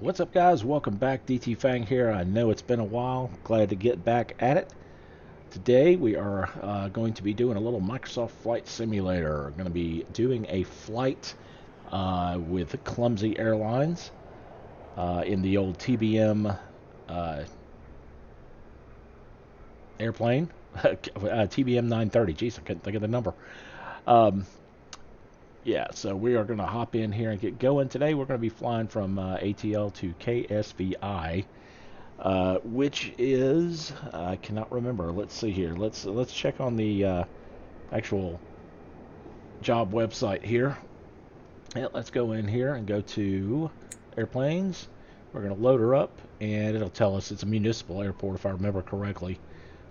What's up, guys? Welcome back. DT Fang here. I know it's been a while. Glad to get back at it. Today we are going to be doing a little Microsoft Flight Simulator. We're going to be doing a flight with Clumsy Airlines in the old TBM airplane. TBM 930. Jeez, I couldn't think of the number. Um, Yeah, so we are going to hop in here and get going. Today we're going to be flying from ATL to KSVI, which is I cannot remember. Let's see here. Let's check on the actual job website here. Yeah, let's go in here and go to airplanes. We're going to load her up, and it'll tell us it's a municipal airport if I remember correctly.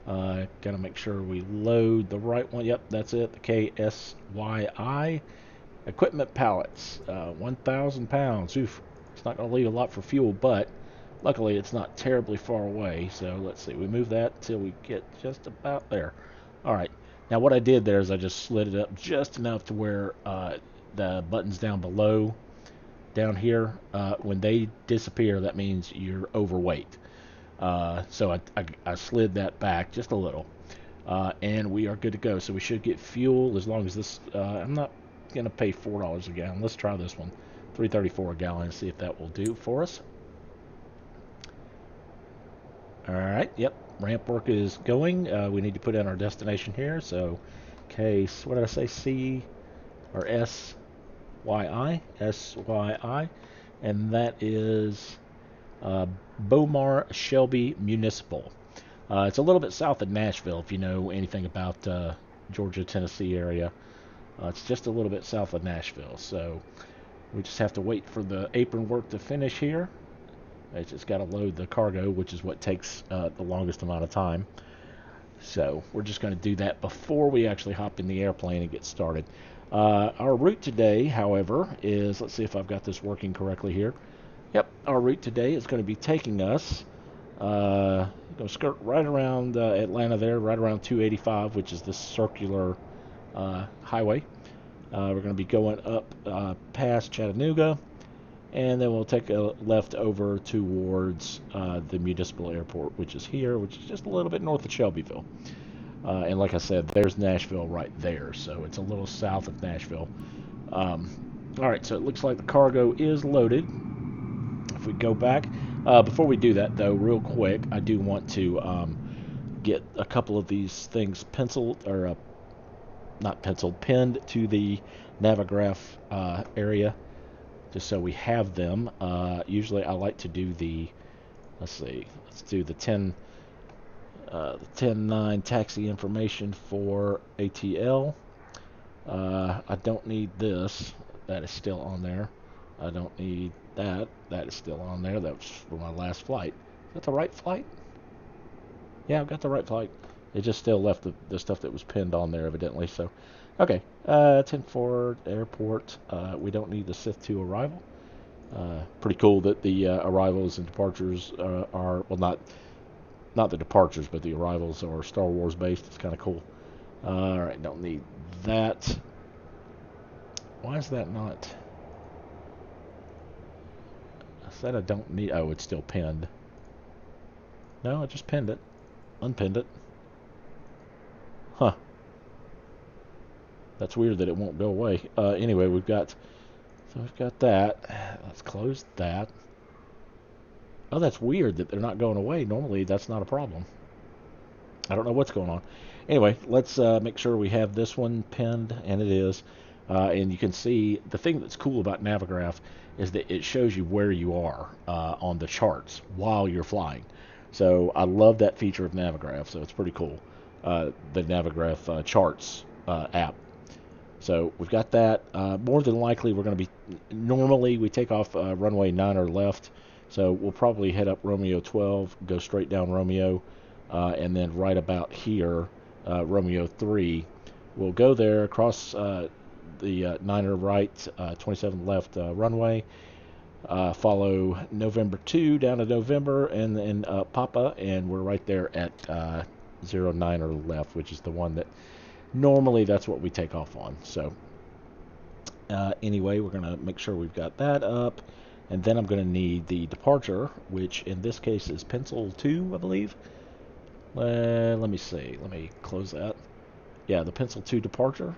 Got to make sure we load the right one. Yep, that's it. The KSYI. Equipment pallets, 1,000 pounds. Oof, it's not going to leave a lot for fuel, but luckily it's not terribly far away. So let's see, we move that till we get just about there. All right, now what I did there is I just slid it up just enough to where the buttons down below, down here, when they disappear, that means you're overweight. So I slid that back just a little, and we are good to go. So we should get fuel as long as this. I'm not gonna pay $4 a gallon. Let's try this one, $3.34 a gallon, and see if that will do for us. All right, yep, ramp work is going. We need to put in our destination here. So case, what did I say, C or SYI, and that is Beaumar Shelby Municipal. It's a little bit south of Nashville, if you know anything about Georgia, Tennessee area. It's just a little bit south of Nashville, so we just have to wait for the apron work to finish here. It's just got to load the cargo, which is what takes the longest amount of time. So we're just going to do that before we actually hop in the airplane and get started. Our route today, however, is, let's see if I've got this working correctly here. Yep, our route today is going to be taking us, going to skirt right around Atlanta there, right around 285, which is the circular highway. We're going to be going up past Chattanooga, and then we'll take a left over towards the municipal airport, which is here, which is just a little bit north of Shelbyville. And like I said, there's Nashville right there, so it's a little south of Nashville. All right, so it looks like the cargo is loaded. If we go back, before we do that though, real quick, I do want to get a couple of these things penciled, or not penciled, pinned to the Navigraph area, just so we have them. Usually I like to do the, let's do the 10-9 taxi information for ATL. I don't need this. That is still on there. I don't need that. That is still on there. That was for my last flight. Is that the right flight? Yeah, I've got the right flight. It just still left the stuff that was pinned on there, evidently. So, okay. 10-4 airport. We don't need the Sith 2 arrival. Pretty cool that the arrivals and departures are, well, not the departures, but the arrivals are Star Wars based. It's kind of cool. All right, don't need that. Why is that not? I said I don't need. Oh, it's still pinned. No, I just pinned it. Unpinned it. Huh. That's weird that it won't go away. Anyway, we've got that. Let's close that. Oh, that's weird that they're not going away. Normally, that's not a problem. I don't know what's going on. Anyway, let's make sure we have this one pinned, and it is. And you can see the thing that's cool about Navigraph is that it shows you where you are on the charts while you're flying. So I love that feature of Navigraph. So it's pretty cool. The Navigraph charts app. So we've got that. More than likely, we're going to be, normally we take off runway 9 or left. So we'll probably head up Romeo 12, go straight down Romeo, and then right about here, Romeo 3. We'll go there, across the 9er right, 27 left runway, follow November 2 down to November, and then Papa, and we're right there at 09er left, which is the one that normally that's what we take off on. So anyway, we're going to make sure we've got that up. And then I'm going to need the departure, which in this case is pencil 2, I believe. Let me see. Let me close that. Yeah, the pencil 2 departure.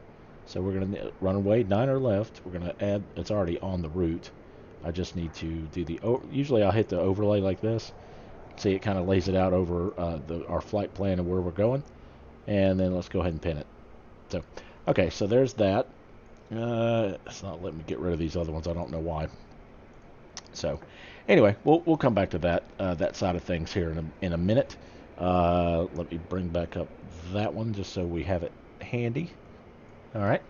So we're going to runway 9er left. We're going to add, it's already on the route. I just need to do the, usually I'll hit the overlay like this. See, it kind of lays it out over our flight plan and where we're going. And then let's go ahead and pin it. So, okay, so there's that. It's not letting me get rid of these other ones. I don't know why. So, anyway, we'll come back to that side of things here in a minute. Let me bring back up that one just so we have it handy. All right,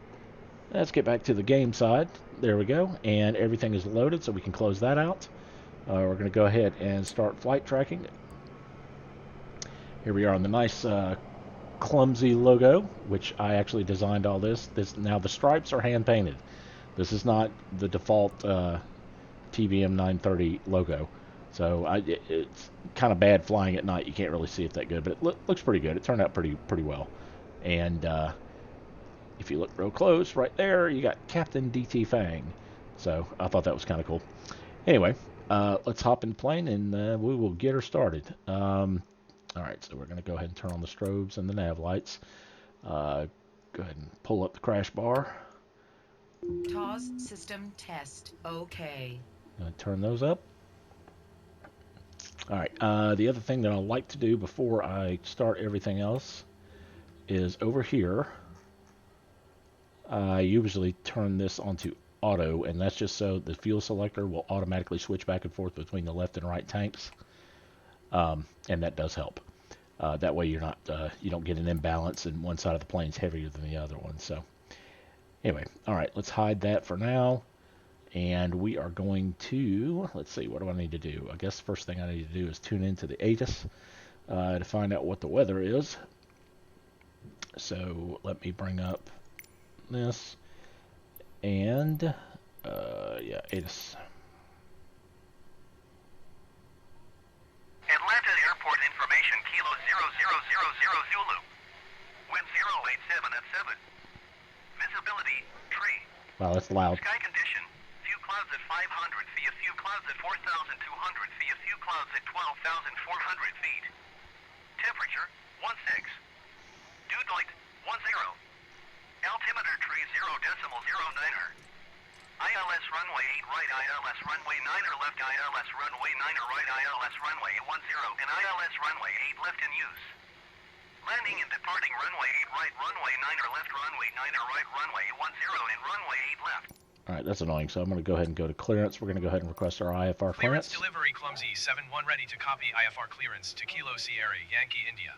let's get back to the game side. There we go, and everything is loaded, so we can close that out. We're going to go ahead and start flight tracking. Here we are on the nice Clumsy logo, which I actually designed all this. Now the stripes are hand painted. This is not the default TBM 930 logo. So it's kind of bad flying at night. You can't really see it that good, but it looks pretty good. It turned out pretty well. And if you look real close, right there, you got Captain DT Fang. So I thought that was kind of cool. Anyway, let's hop in the plane and we will get her started. All right, so we're going to go ahead and turn on the strobes and the nav lights. Go ahead and pull up the crash bar. TOS system test. Okay. Turn those up. All right, the other thing that I like to do before I start everything else is over here. I usually turn this onto auto, and that's just so the fuel selector will automatically switch back and forth between the left and right tanks, and that does help. That way you're not you don't get an imbalance and one side of the plane's heavier than the other one. So anyway, all right, let's hide that for now. And we are going to, let's see, what do I need to do? I guess the first thing I need to do is tune into the ATIS to find out what the weather is. So let me bring up this. And, yeah, ATIS. Atlanta Airport information, Kilo 0000 Zulu. Wind 087 at 7. Visibility, tree. Wow, that's loud. Sky condition, few clouds at 500 feet, a few clouds at 4,200 feet, a few clouds at 12,400 feet. Temperature, 16. Dew light, 10. Altimeter tree 0.09er. ILS runway 8 right, ILS runway 9er left, ILS runway 9er right, ILS runway 10, and ILS runway 8 left in use. Landing and departing runway 8 right, runway 9er left, runway 9er right, runway 10, and runway 8 left. All right, that's annoying. So I'm going to go ahead and go to clearance. We're going to go ahead and request our IFR clearance. Clearance delivery, Clumsy 7-1 ready to copy IFR clearance to Kilo Sierra, Yankee, India.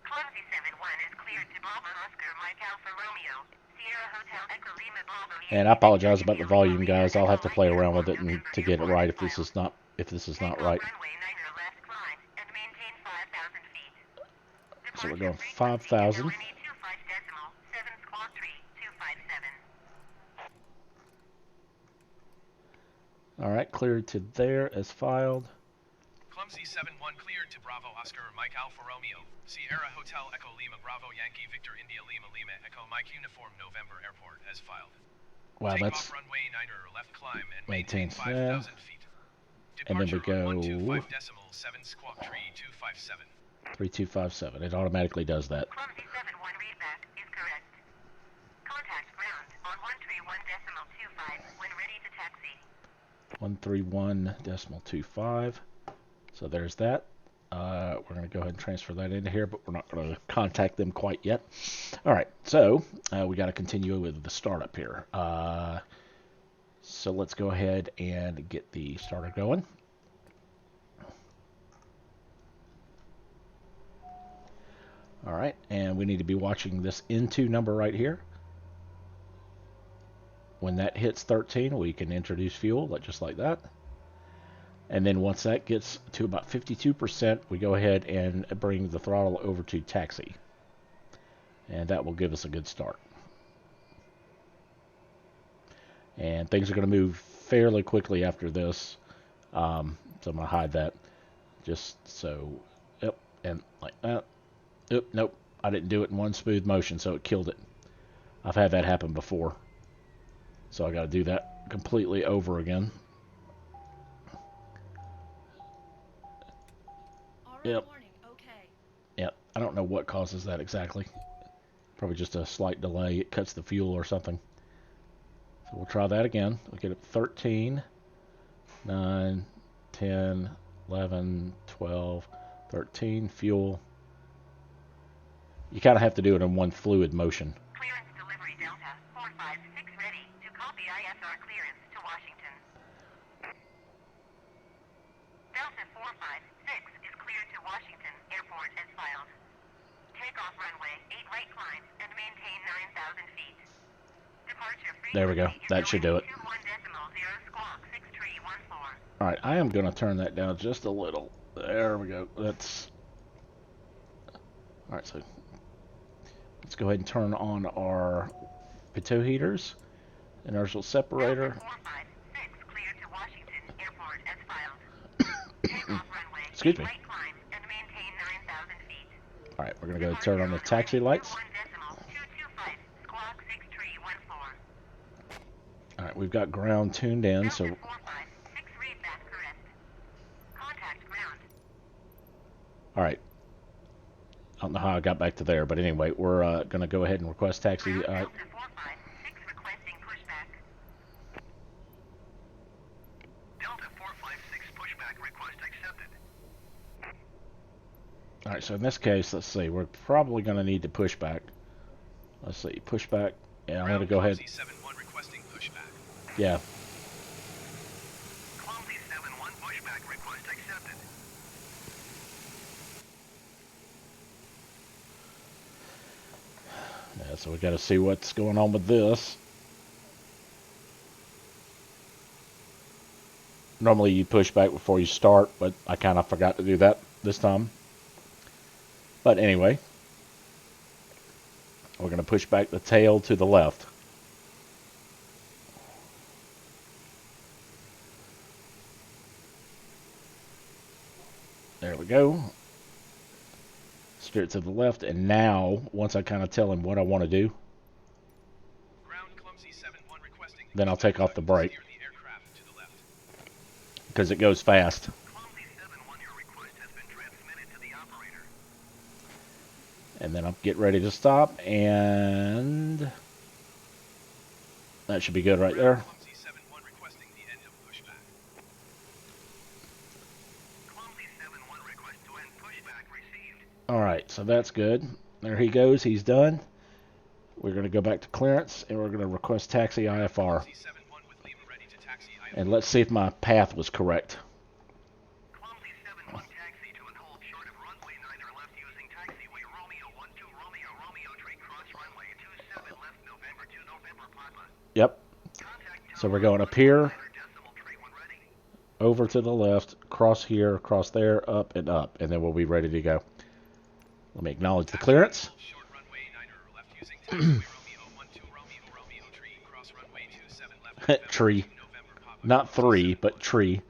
Clumsy 7-1 is cleared to Bravo Oscar Mike Alpha Romeo, Sierra Hotel Echo Lima Bravo. And I apologize about the volume, guys. I'll have to play around with it and to get it right if this is not right. So we're going 5,000. All right, cleared to there as filed. Clumsy 7-1 cleared to Bravo Oscar Mike Alpha Romeo, Sierra Hotel Echo Lima Bravo Yankee Victor India Lima Lima Echo Mike Uniform November Airport as filed. Wow, Take that's off runway 9er left climb and maintain maintain 5,000 feet. And then we Departure go 125.7 squawk tree 257. 3257. It automatically does that. Clumsy 7-1 readback is correct. Contact ground on 131.25 when ready to taxi. 131.25. So there's that. We're going to go ahead and transfer that into here, but we're not going to contact them quite yet. All right, so we got to continue with the startup here. So let's go ahead and get the starter going. All right, and we need to be watching this N2 number right here. When that hits 13, we can introduce fuel, just like that. And then once that gets to about 52%, we go ahead and bring the throttle over to taxi. And that will give us a good start. And things are going to move fairly quickly after this. So I'm going to hide that. Just so, yep, and like that. Oop, nope, I didn't do it in one smooth motion, so it killed it. I've had that happen before. So I got to do that completely over again. Yep. Yep. I don't know what causes that exactly. Probably just a slight delay. It cuts the fuel or something. So we'll try that again. We'll get it 13, 9, 10, 11, 12, 13, fuel. You kind of have to do it in one fluid motion. Clearance delivery Delta 456 ready to copy ISR clearance to Washington. Delta 456 is cleared to Washington Airport as filed. Takeoff runway 8 right climb and maintain 9,000 feet. Departure frequency There we go. That should do it. 21.0 squawk 6314. Alright, I am going to turn that down just a little. There we go. That's... Alright, so let's go ahead and turn on our pitot heaters, inertial separator. Delta 456 cleared to Washington Airport as filed. Takeoff runway Excuse 8 me. right climb and maintain 9,000 feet. Alright, we're going to go turn on the taxi lights. 21.225 squawk 6314. Alright, we've got ground tuned in, so... Delta 456 read that correct. Contact ground. Alright. I don't know how I got back to there, but anyway, we're going to go ahead and request taxi. Ground Delta 456 requesting pushback. Delta 456 pushback request accepted. Alright, so in this case, let's see, we're probably going to need to push back. Let's see, push back. Yeah, I'm going to go ahead. Clumsy 7-1 requesting pushback. Yeah. Clumsy 7-1 pushback request accepted. Yeah, so we got to see what's going on with this. Normally you push back before you start, but I kind of forgot to do that this time. But anyway, we're going to push back the tail to the left. There we go. Steer it to the left, and now, once I kind of tell him what I want to do, Ground Clumsy 7-1 requesting then I'll take off the pushback brake, to steer the aircraft to the left. because it goes fast. Clumsy 7-1, your request has been transmitted to the operator. And then I'll get ready to stop, and that should be good right there. Clumsy 7-1 requesting the end of pushback. Clumsy 7-1 request to end pushback received. Alright, so that's good. There he goes, he's done. We're going to go back to clearance, and we're going to request taxi IFR. Clumsy 7-1 with Lima ready to taxi IFR. And let's see if my path was correct. Clumsy 7-1 taxi to and hold short of runway 9 or left using taxiway Romeo 12 Romeo Romeo tree cross runway 27 left November 2 November Papa. Yep. Contact So we're going up here, decimal tree when ready. over to the left, cross here, cross there, up, and up. And then we'll be ready to go. Let me acknowledge the clearance. Short runway 9 or left using taxiway Romeo 12 Romeo Romeo tree cross runway 27 left November Tree. 2 November Papa. Not 3, but tree.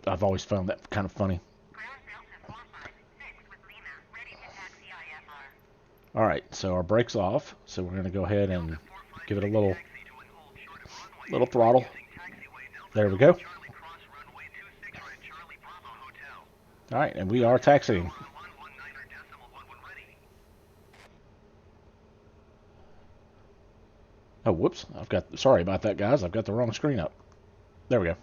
I've always found that kind of funny. Ground Delta 456 with Lima ready to taxi IFR. Alright, so our brake's off. So we're going to go ahead and give it a little throttle. There we go. Alright, and we are taxiing. Oh, whoops. Sorry about that, guys. I've got the wrong screen up. There we go.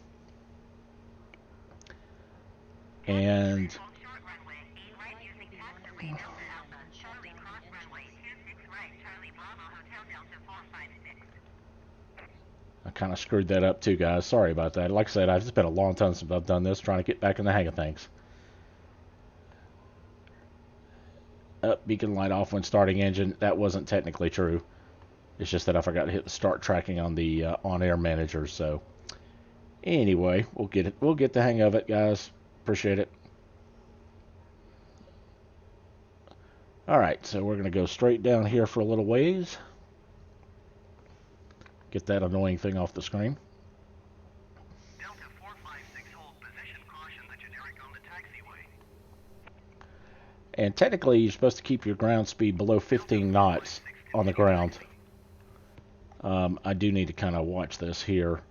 And Hold short runway 8 right using taxiway Delta Alpha Charlie cross runway 26 right Charlie Bravo Hotel Delta 456. I kind of screwed that up too, guys. Sorry about that. Like I said, it's been a long time since I've done this, trying to get back in the hang of things. Beacon light off when starting engine. That wasn't technically true. It's just that I forgot to hit the start tracking on the on-air manager. So anyway, we'll get it. We'll get the hang of it, guys. Appreciate it. All right, so we're gonna go straight down here for a little ways. Get that annoying thing off the screen. Delta 456 hold position caution the generic on the taxiway. And technically, you're supposed to keep your ground speed below 15 knots on the ground. I do need to kind of watch this here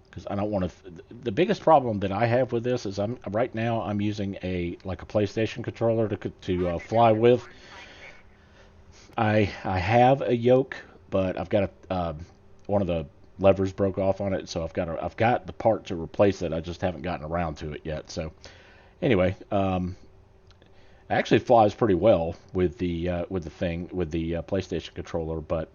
because I don't want to. The biggest problem that I have with this is right now I'm using a PlayStation controller to fly with. I have a yoke, but I've got one of the levers broke off on it, so I've got the part to replace it. I just haven't gotten around to it yet. So anyway, it actually flies pretty well with the PlayStation controller, but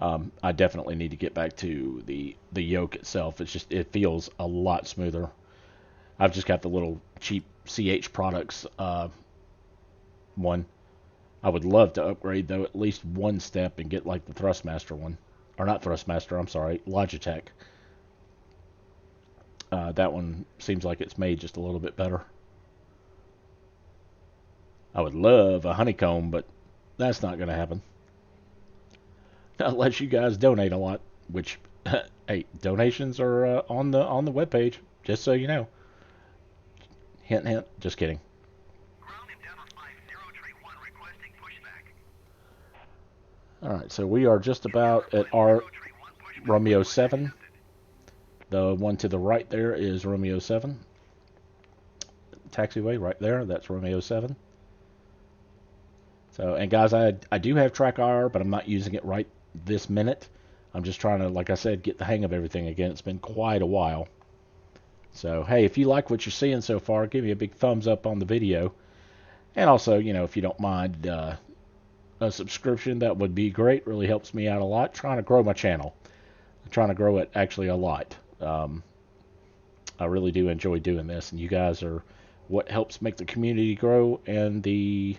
I definitely need to get back to the yoke itself. It feels a lot smoother. I've just got the little cheap CH Products one. I would love to upgrade though at least one step and get like the Thrustmaster one, or not Thrustmaster. I'm sorry, Logitech. That one seems like it's made just a little bit better. I would love a honeycomb, but that's not going to happen unless you guys donate a lot. Which, hey, donations are on the webpage. Just so you know. Hint, hint. Just kidding. All right, so we are just about at our Romeo 7. The one to the right there is Romeo 7. Taxiway right there, that's Romeo 7. So, and guys, I do have track IR, but I'm not using it right this minute. I'm just trying to, like I said, get the hang of everything again. It's been quite a while. So, hey, if you like what you're seeing so far, give me a big thumbs up on the video. And also, you know, if you don't mind a subscription, that would be great. Really helps me out a lot. Trying to grow my channel. I'm trying to grow it actually a lot. I really do enjoy doing this, and you guys are what helps make the community grow, and the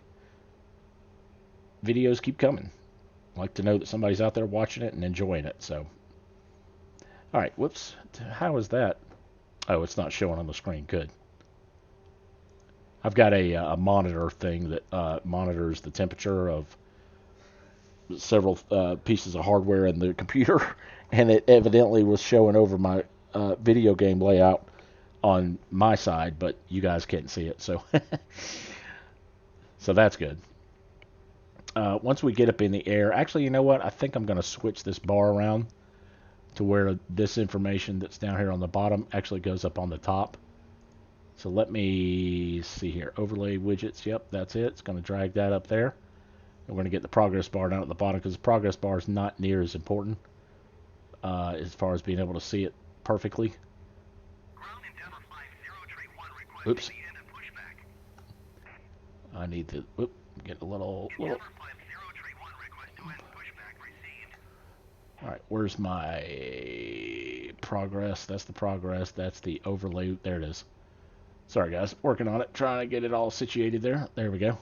videos keep coming. I like to know that somebody's out there watching it and enjoying it. So, all right, whoops. How is that? Oh, it's not showing on the screen. Good. I've got a monitor thing that monitors the temperature of several pieces of hardware in the computer, and it evidently was showing over my video game layout on my side, but you guys can't see it, so so that's good. Once we get up in the air, actually, you know what? I think I'm going to switch this bar around to where this information that's down here on the bottom actually goes up on the top. So let me see here. Overlay widgets. Yep, that's it. It's going to drag that up there. And we're going to get the progress bar down at the bottom because the progress bar is not near as important as far as being able to see it perfectly. Oops. I need to get a little. Alright, where's my progress? That's the progress. That's the overlay. There it is. Sorry, guys. Working on it. Trying to get it all situated there. There we go.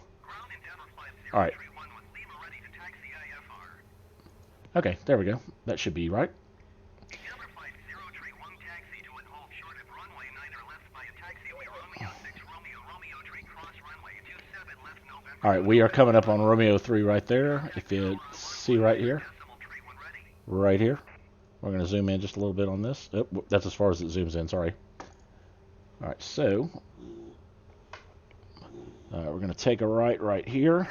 Alright. Okay, there we go. That should be right. Alright, we are coming up on Romeo 3 right there. If you see right here. Right here. We're going to zoom in just a little bit on this. Oh, that's as far as it zooms in, sorry. Alright, so we're going to take a right here.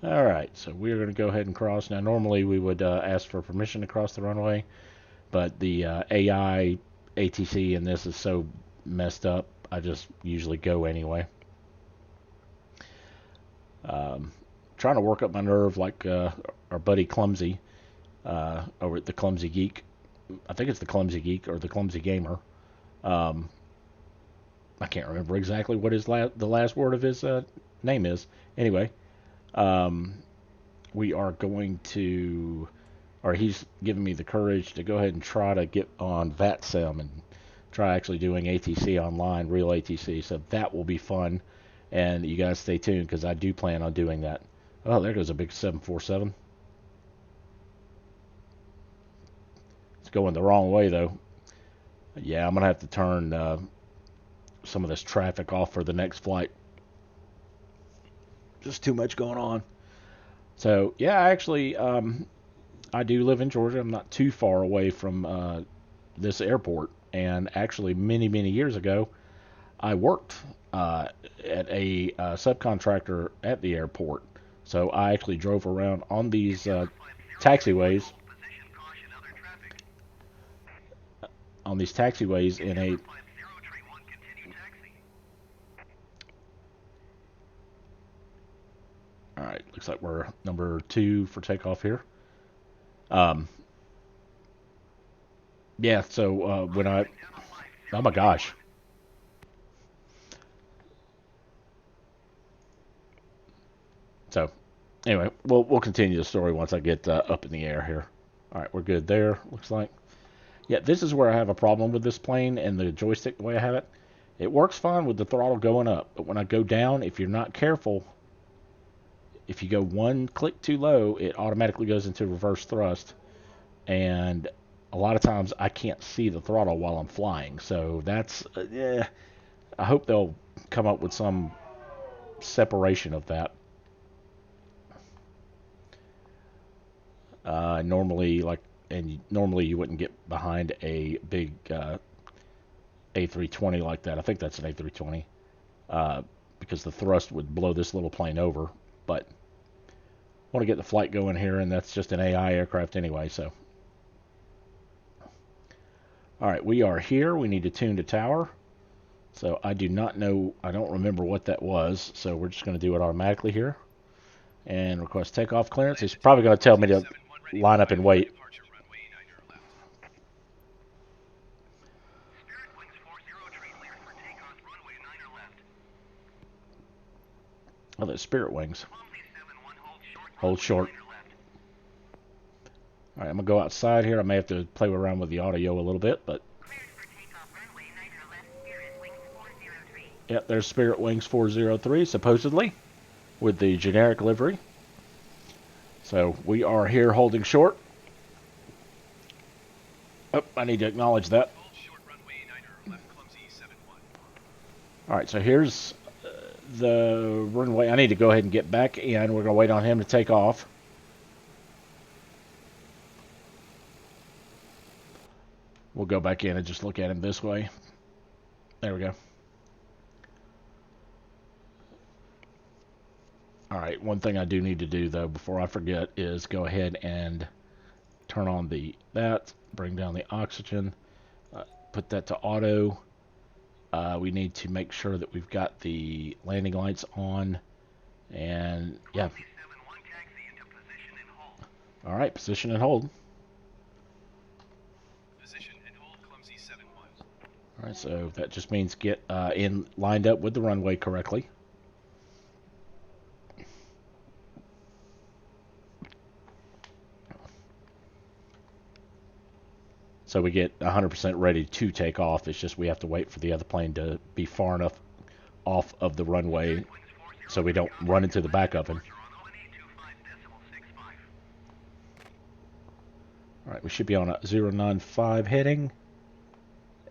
Alright, so we're going to go ahead and cross. Now, normally we would ask for permission to cross the runway, but the AI ATC in this is so messed up, I just usually go anyway. Trying to work up my nerve like our buddy Clumsy over at the Clumsy Geek. I think it's the Clumsy Geek or the Clumsy Gamer. I can't remember exactly what his the last word of his name is. Anyway, we are going to, or he's giving me the courage to go ahead and try to get on VATSIM and try actually doing ATC online, real ATC. So that will be fun. And you guys stay tuned because I do plan on doing that. Oh, there goes a big 747. It's going the wrong way, though. Yeah, I'm going to have to turn some of this traffic off for the next flight. Just too much going on. So, yeah, actually, I do live in Georgia. I'm not too far away from this airport. And actually, many years ago, I worked at a subcontractor at the airport. So I actually drove around on these taxiways, Position caution other traffic. in a. 50 tree 1 continue taxi. All right, looks like we're number 2 for takeoff here. Um, yeah. So when I, oh my gosh. So anyway, we'll continue the story once I get up in the air here. All right, we're good there. Looks like. Yeah, this is where I have a problem with this plane and the joystick the way I have it. It works fine with the throttle going up, but when I go down, if you're not careful, if you go one click too low, it automatically goes into reverse thrust, and a lot of times I can't see the throttle while I'm flying. So that's yeah. I hope they'll come up with some separation of that. Normally you wouldn't get behind a big A320 like that. I think that's an A320 because the thrust would blow this little plane over. But I want to get the flight going here, and that's just an AI aircraft anyway. So, all right, we are here. We need to tune to tower. So I do not know. I don't remember what that was. So we're just going to do it automatically here. And request takeoff clearance. He's probably going to tell me to line up and wait. Spirit Wings 40 tree cleared for takeoff runway 9 left. Oh, that's Spirit Wings. Clumsy 71 Hold short. 9 left. All right, I'm going to go outside here. I may have to play around with the audio a little bit, but Cleared for takeoff runway 9 left, Spirit Wings 403. yeah, there's Spirit Wings 403, supposedly, with the generic livery. So we are here holding short. Oh, I need to acknowledge that. All right, so here's the runway. I need to go ahead and get back in. We're going to wait on him to take off. We'll go back in and just look at him this way. There we go. All right, one thing I do need to do, though, before I forget, is go ahead and turn on that, bring down the oxygen, put that to auto. We need to make sure that we've got the landing lights on, and yeah. Clumsy 71 taxi into position and hold. All right, position and hold. Position and hold, Clumsy 71. All right, so that just means get in lined up with the runway correctly. So we get 100% ready to take off. It's just we have to wait for the other plane to be far enough off of the runway so we don't run into the back of him. All right, we should be on a 095 heading.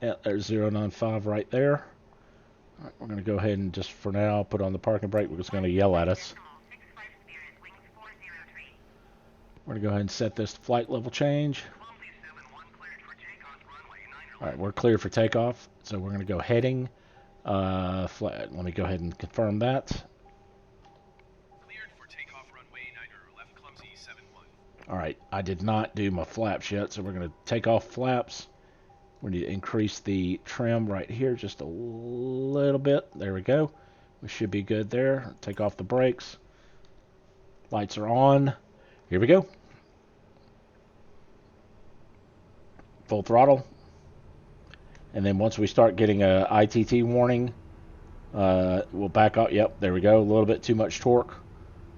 Yeah, there's 095 right there. All right, we're going to go ahead and just for now put on the parking brake. We're just going to yell at us. We're going to go ahead and set this flight level change. All right, we're clear for takeoff, so we're going to go heading. Let me go ahead and confirm that. Cleared for takeoff runway 9 left, Clumsy 71. All right, I did not do my flaps yet, so we're going to take off flaps. We need to increase the trim right here just a little bit. There we go. We should be good there. Take off the brakes. Lights are on. Here we go. Full throttle. And then once we start getting a ITT warning, we'll back up. Yep, there we go. A little bit too much torque.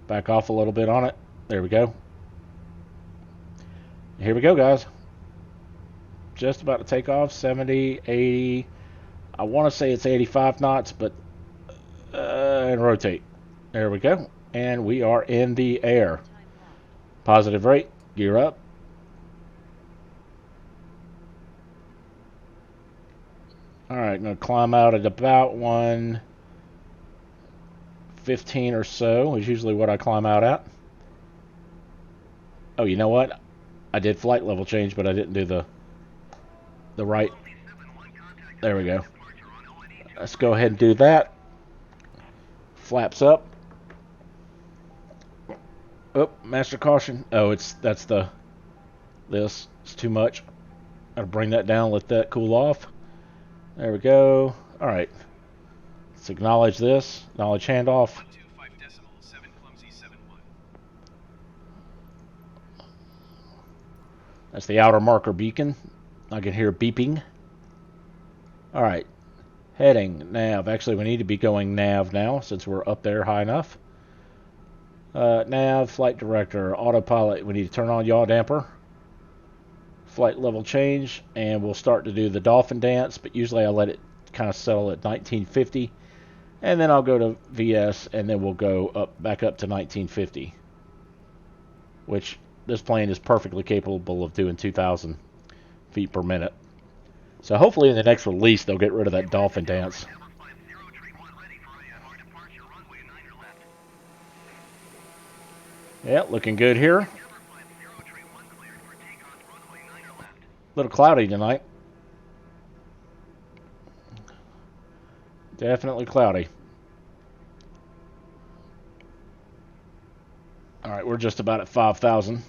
Back off a little bit on it. There we go. Here we go, guys. Just about to take off. 70, 80. I want to say it's 85 knots, but and rotate. There we go. And we are in the air. Positive rate. Gear up. Alright, I'm going to climb out at about 115 or so is usually what I climb out at. Oh, you know what? I did flight level change, but I didn't do the... the right. There we go. Let's go ahead and do that. Flaps up. Oh, master caution. Oh, that's this. It's too much. I'll bring that down, let that cool off. There we go. All right. Let's acknowledge this. Acknowledge handoff. 125.7 Clumsy 71. That's the outer marker beacon. I can hear beeping. All right. Heading, nav. Actually, we need to be going nav now since we're up there high enough. Nav, flight director, autopilot. We need to turn on yaw damper. Flight level change, and we'll start to do the dolphin dance, but usually I let it kind of settle at 1950. And then I'll go to VS, and then we'll go back up to 1950. Which this plane is perfectly capable of doing 2,000 feet per minute. So hopefully in the next release they'll get rid of that dolphin dance. Yeah, looking good here. A little cloudy tonight. Definitely cloudy. Alright, we're just about at 5,000.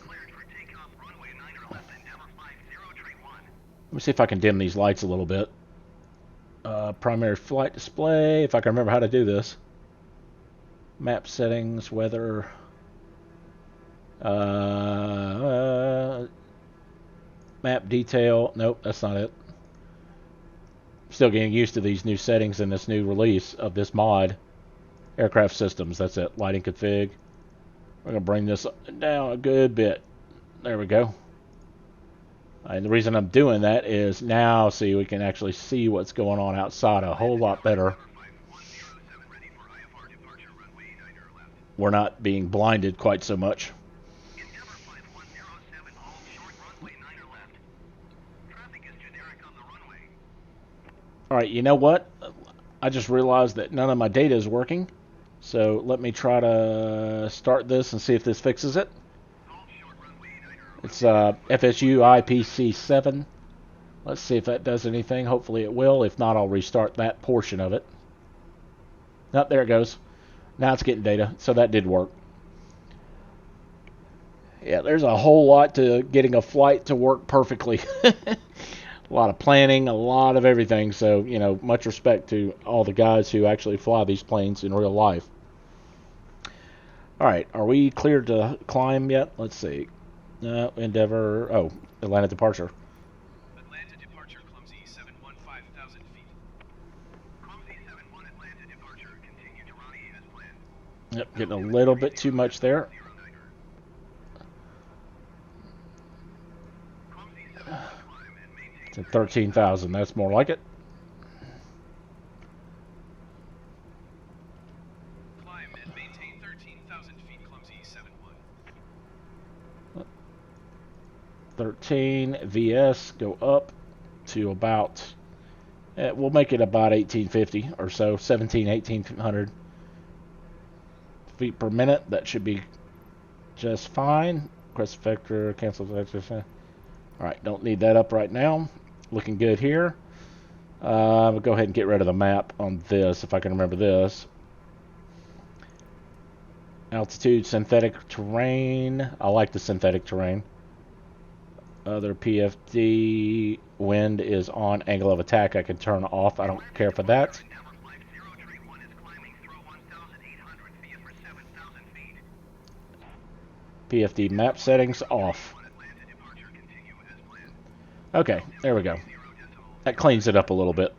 Let me see if I can dim these lights a little bit. Primary flight display, if I can remember how to do this. Map settings, weather. Map detail. Nope, that's not it. Still getting used to these new settings in this new release of this mod. Aircraft systems, that's it. Lighting config. We're going to bring this down a good bit. There we go. And the reason I'm doing that is now, see, we can actually see what's going on outside a whole lot better. We're not being blinded quite so much. Alright, you know what? I just realized that none of my data is working. So let me try to start this and see if this fixes it. It's FSU IPC7. Let's see if that does anything. Hopefully it will. If not, I'll restart that portion of it. Nope, there it goes. Now it's getting data. So that did work. Yeah, there's a whole lot to getting a flight to work perfectly. A lot of planning, a lot of everything. So, you know, much respect to all the guys who actually fly these planes in real life. All right, are we cleared to climb yet? Let's see. Endeavor. Oh, Atlanta departure. Atlanta departure, Clumsy 715,000 feet. Clumsy 71 Atlanta departure. Continue to Ronnie as planned. Yep, getting a little bit too much there. To 13,000. That's more like it. Climb and maintain 13,000 feet, Clumsy 71. 13 VS, go up to about, we'll make it about 1850 or so, 1800 feet per minute. That should be just fine. Crest vector, cancel vector. Alright, don't need that up right now. Looking good here. We'll go ahead and get rid of the map on this, if I can remember this. Altitude, synthetic terrain. I like the synthetic terrain. Other PFD, wind is on, angle of attack I can turn off. I don't care for that. PFD map settings off. Okay, there we go. That cleans it up a little bit.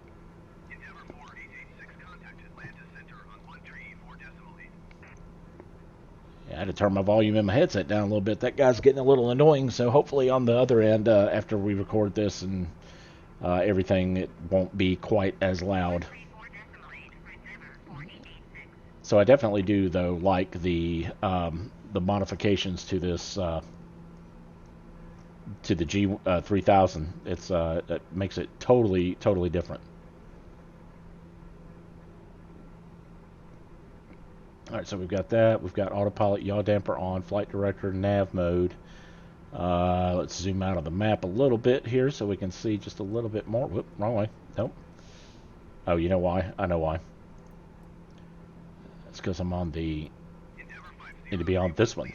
Yeah, I had to turn my volume in my headset down a little bit. That guy's getting a little annoying, so hopefully on the other end, after we record this and everything, it won't be quite as loud. So I definitely do, though, like the modifications to this to the G3000. It makes it totally different. All right, so we've got that. We've got autopilot, yaw damper on, flight director, nav mode. Let's zoom out of the map a little bit here so we can see just a little bit more. Whoop, wrong way. Nope. Oh, you know why? I know why. It's because I'm on the... Need to be on this one.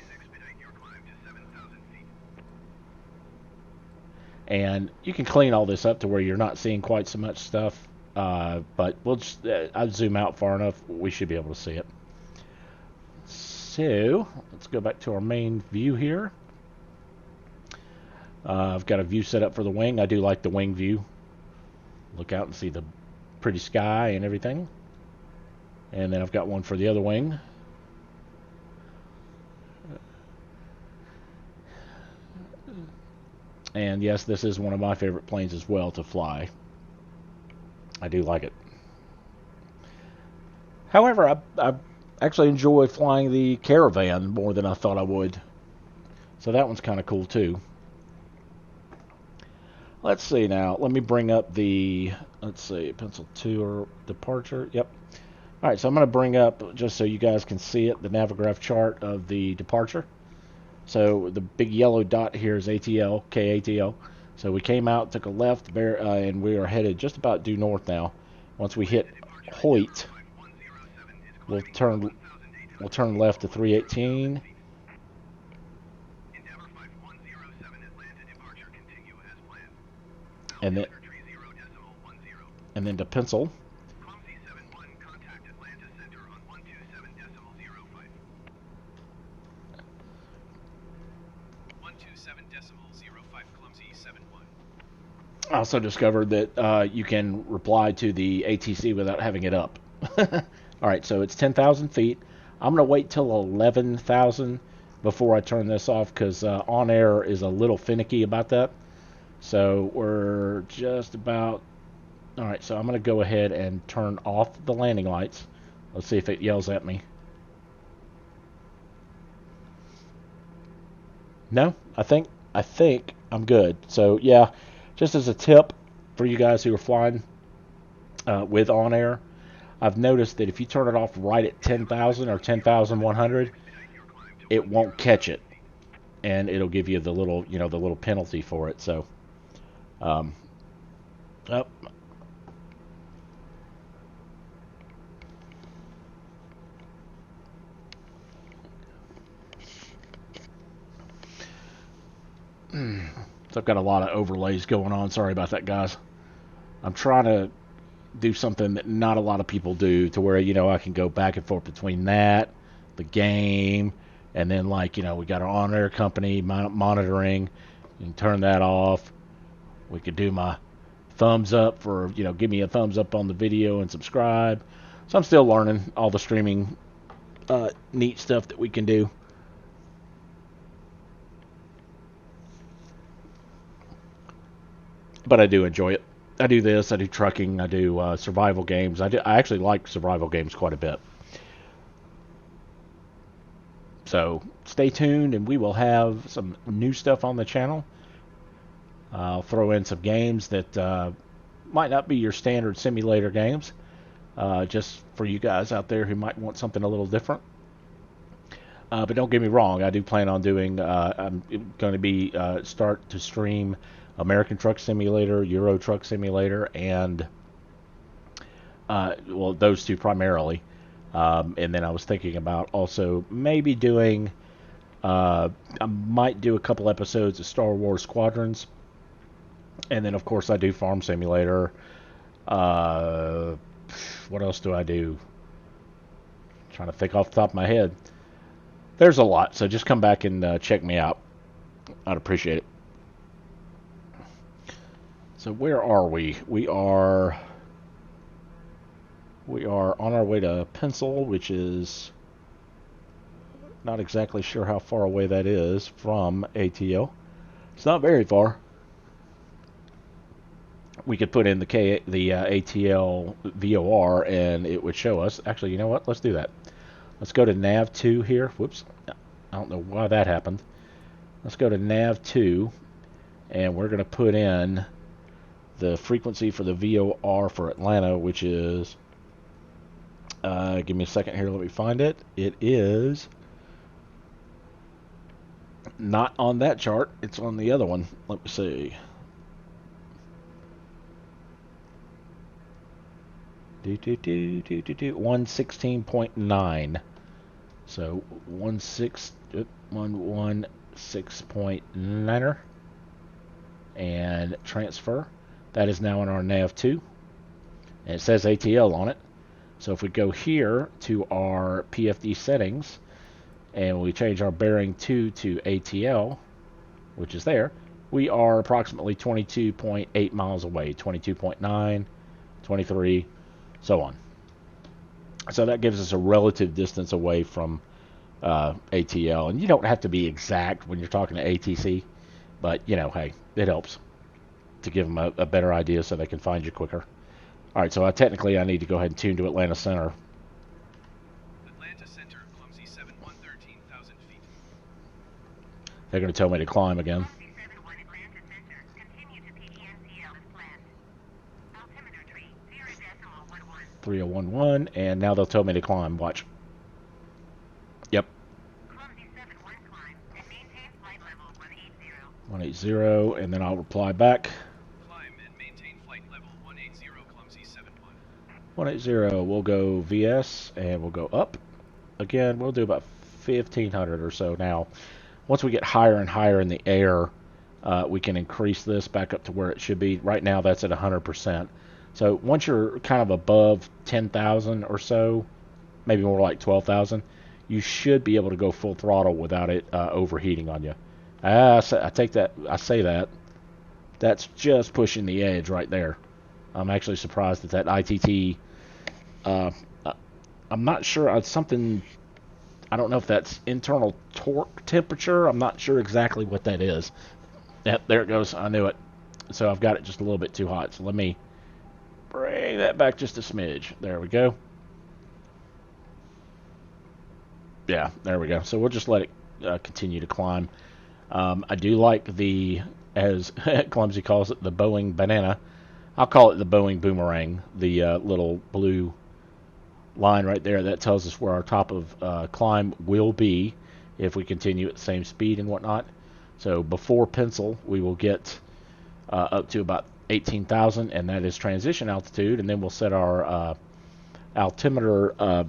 And you can clean all this up to where you're not seeing quite so much stuff. But we'll just... I'll zoom out far enough. We should be able to see it. So, let's go back to our main view here. I've got a view set up for the wing. I do like the wing view. Look out and see the pretty sky and everything. And then I've got one for the other wing. And yes, this is one of my favorite planes as well to fly. I do like it. However, I actually enjoy flying the Caravan more than I thought I would. So that one's kind of cool too. Let's see now. Let me bring up the, let's see, pencil 2 or departure. Yep. All right, so I'm going to bring up, just so you guys can see it, the Navigraph chart of the departure. So the big yellow dot here is ATL, KATL. So we came out, took a left, and we are headed just about due north now. Once we hit Hoyt, we'll turn left to 318. And then to Pencil. Clumsy 71, contact Atlanta Center on 127.05. 127.05 Clumsy 71. I also discovered that you can reply to the ATC without having it up. All right, so it's 10,000 feet. I'm going to wait till 11,000 before I turn this off because on air is a little finicky about that. So we're just about... All right, so I'm going to go ahead and turn off the landing lights. Let's see if it yells at me. No, I think I'm good. So yeah, just as a tip for you guys who are flying with on air, I've noticed that if you turn it off right at 10,000 or 10,100, it won't catch it, and it'll give you the little, the little penalty for it. So, oh, so I've got a lot of overlays going on. Sorry about that, guys. I'm trying to do something that not a lot of people do, to where I can go back and forth between that, the game, and then we got our on-air company monitoring. You can turn that off. We could do my thumbs up for give me a thumbs up on the video and subscribe. So I'm still learning all the streaming neat stuff that we can do. But I do enjoy it. I do this. I do trucking. I do survival games. I actually like survival games quite a bit. So stay tuned, and we will have some new stuff on the channel. I'll throw in some games that might not be your standard simulator games, just for you guys out there who might want something a little different. But don't get me wrong, I do plan on doing. I'm going to be start to stream American Truck Simulator, Euro Truck Simulator, and well, those two primarily. And then I was thinking about also maybe doing. I might do a couple episodes of Star Wars Squadrons, and then of course I do Farm Simulator. What else do I do? I'm trying to think off the top of my head. There's a lot, so just come back and check me out. I'd appreciate it. So where are we? We are on our way to Pencil, which is not exactly sure how far away that is from ATL. It's not very far. We could put in the ATL VOR and it would show us. Actually, you know what? Let's do that. Let's go to nav 2 here. Whoops. I don't know why that happened. Let's go to nav 2 and we're going to put in the frequency for the VOR for Atlanta, which is give me a second here, let me find it. It is Not on that chart. It's on the other one. Let me see. 116.9. So 116.9er and transfer. That is now in our nav2, and it says ATL on it. So if we go here to our PFD settings and we change our bearing 2 to ATL, which is there, we are approximately 22.8 miles away, 22.9, 23, so on. So that gives us a relative distance away from ATL. And you don't have to be exact when you're talking to ATC, but, you know, hey, it helps to give them a better idea so they can find you quicker. All right, so technically I need to go ahead and tune to Atlanta Center. Atlanta Center, Clumsy 7113,000 feet. They're going to tell me to climb again. Clumsy 71 Atlanta Center. Continue to PDNCL as planned. Altimeter tree 0.11. 3011, and now they'll tell me to climb. Watch. Yep. Clumsy 71 climb and maintain flight level 180. 180, and then I'll reply back. Climb and maintain flight level 180, Clumsy 71. 180, we'll go VS, and we'll go up. Again, we'll do about 1,500 or so now. Once we get higher and higher in the air, we can increase this back up to where it should be. Right now, that's at 100%. So once you're kind of above 10,000 or so, maybe more like 12,000, you should be able to go full throttle without it overheating on you. I take that. I say that. That's just pushing the edge right there. I'm actually surprised that ITT. I'm not sure. It's something. I don't know if that's internal torque temperature. I'm not sure exactly what that is. Yep, there it goes. I knew it. So I've got it just a little bit too hot. So let me bring that back just a smidge. There we go. Yeah, there we go. So we'll just let it continue to climb. I do like the, as Clumsy calls it, the Boeing banana. I'll call it the Boeing boomerang. The little blue line right there that tells us where our top of climb will be if we continue at the same speed and whatnot. So before pencil, we will get up to about 18,000, and that is transition altitude, and then we'll set our altimeter,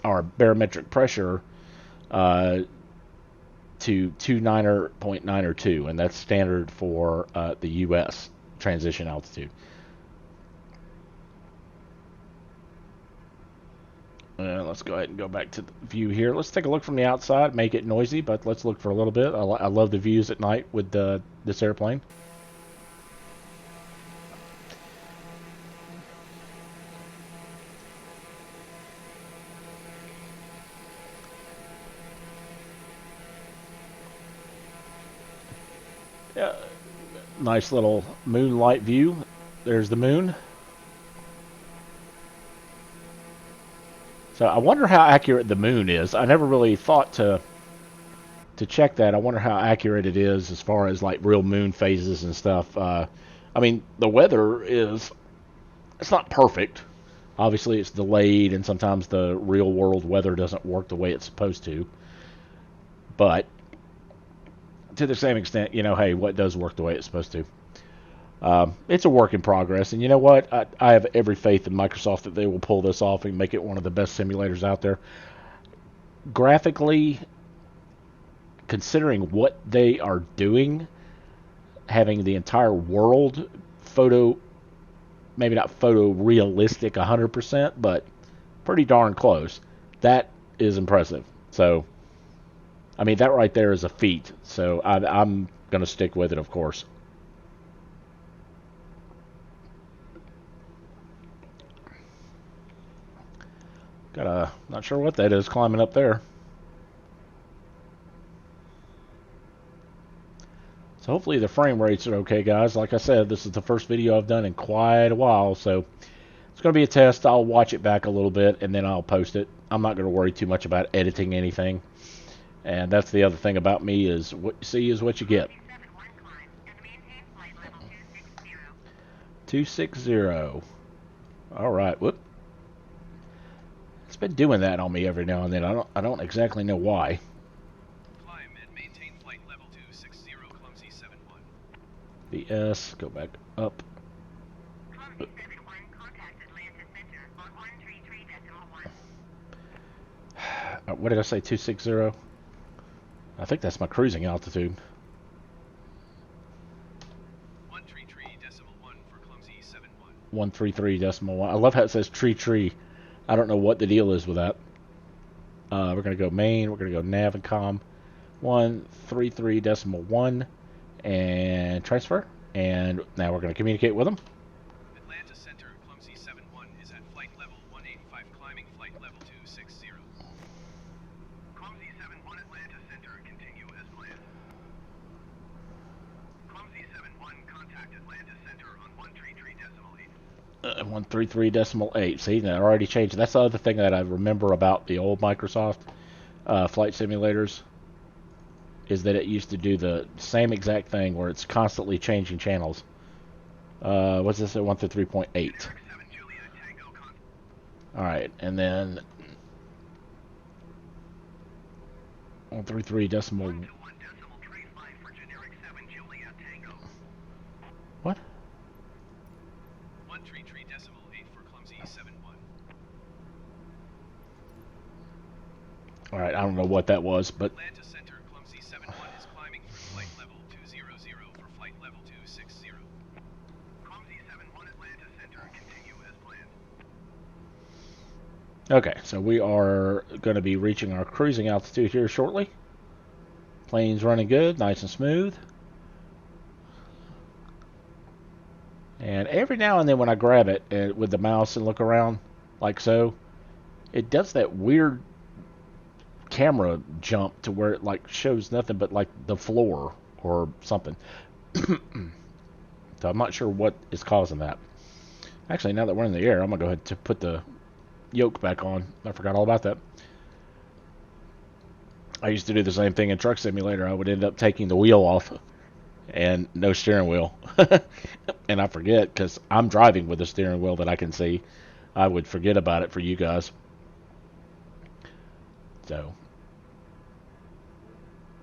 our barometric pressure to 29.902, and that's standard for the U.S. transition altitude. Let's go ahead and go back to the view here. Let's take a look from the outside, make it noisy, but let's look for a little bit. I love the views at night with this airplane. Yeah, nice little moonlight view. There's the moon. So I wonder how accurate the moon is. I never really thought to check that. I wonder how accurate it is as far as like real moon phases and stuff. I mean, the weather is, it's not perfect. Obviously, it's delayed, and sometimes the real world weather doesn't work the way it's supposed to. But to the same extent, you know, hey, what does work the way it's supposed to? It's a work in progress, and you know what? I have every faith in Microsoft that they will pull this off and make it one of the best simulators out there. Graphically, considering what they are doing, having the entire world photo, maybe not photo realistic 100%, but pretty darn close, that is impressive. So, I mean, that right there is a feat. So I'm going to stick with it, of course. Not sure what that is climbing up there. So hopefully the frame rates are okay, guys. Like I said, this is the first video I've done in quite a while, so it's going to be a test. I'll watch it back a little bit, and then I'll post it. I'm not going to worry too much about editing anything. And that's the other thing about me, is what you see is what you get. 260. All right. Whoop. It's been doing that on me every now and then. I don't exactly know why. BS, go back up. Clumsy 71 contact Atlanta Center on 133.1. What did I say, 260? I think that's my cruising altitude. 133.1 for Clumsy 71. 133.1. I love how it says tree. I don't know what the deal is with that. We're going to go main. We're going to go nav and com. 133.1 and transfer. And now we're going to communicate with them. Atlanta Center, Clumsy 71 is at flight level 185, climbing flight level 260. Clumsy 71 Atlanta Center, continue as planned. Clumsy 71 contact Atlanta Center on 133.8. 133.8. See, that already changed. That's the other thing that I remember about the old Microsoft flight simulators, is that it used to do the same exact thing where it's constantly changing channels. What's this at 133.8? Alright, and then 133 decimal. What? 133.8 for Clumsy 71. Alright, I don't know what that was, but Atlanta Center, Clumsy 71 is climbing through flight level 200 for flight level 260. Clumsy 71 Atlanta Center, continue as planned. okay, so we are going to be reaching our cruising altitude here shortly. Plane's running good, nice and smooth. And every now and then when I grab it with the mouse and look around, like so, it does that weird camera jump to where it like shows nothing but like the floor or something. So I'm not sure what is causing that. Actually, now that we're in the air, I'm going to go ahead and put the yoke back on. I forgot all about that. I used to do the same thing in Truck Simulator. I would end up taking the wheel off and no steering wheel. And I forget because I'm driving with a steering wheel that I can see. I would forget about it for you guys. So,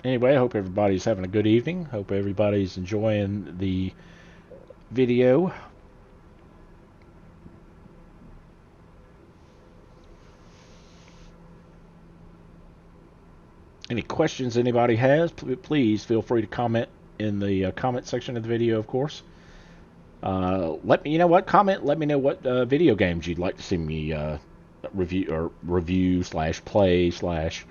anyway, I hope everybody's having a good evening. Hope everybody's enjoying the video. Any questions anybody has, please feel free to comment in the comment section of the video, of course. Let me, you know what, comment, let me know what video games you'd like to see me review slash play slash,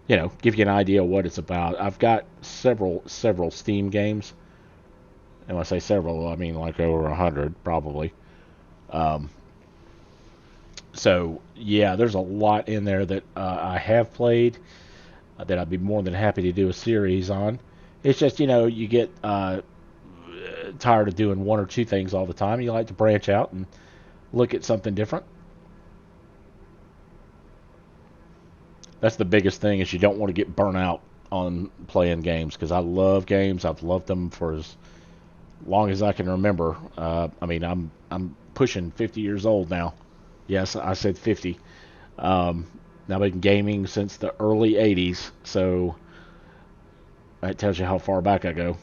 you know, give you an idea of what it's about. I've got several Steam games, and when I say several, I mean like over 100 probably. So yeah, there's a lot in there that I have played that I'd be more than happy to do a series on. It's just, you know, you get tired of doing one or two things all the time. You like to branch out and look at something different. That's the biggest thing, is you don't want to get burnt out on playing games, because I love games. I've loved them for as long as I can remember. I mean, I'm pushing 50 years old now. Yes, I said 50. I've been gaming since the early 80s, so that tells you how far back I go.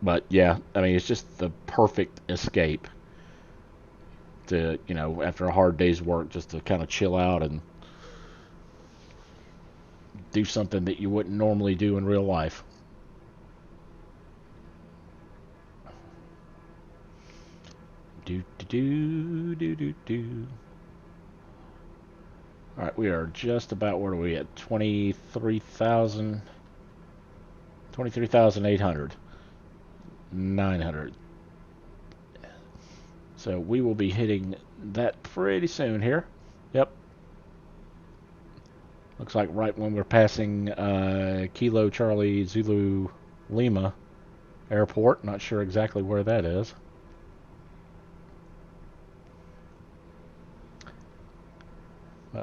But yeah, I mean, it's just the perfect escape to, you know, after a hard day's work, just to kind of chill out and do something that you wouldn't normally do in real life. Do. Alright, we are just about, where are we at? 23,800. 900. So we will be hitting that pretty soon here. Yep. Looks like right when we're passing Kilo Charlie Zulu Lima Airport. Not sure exactly where that is.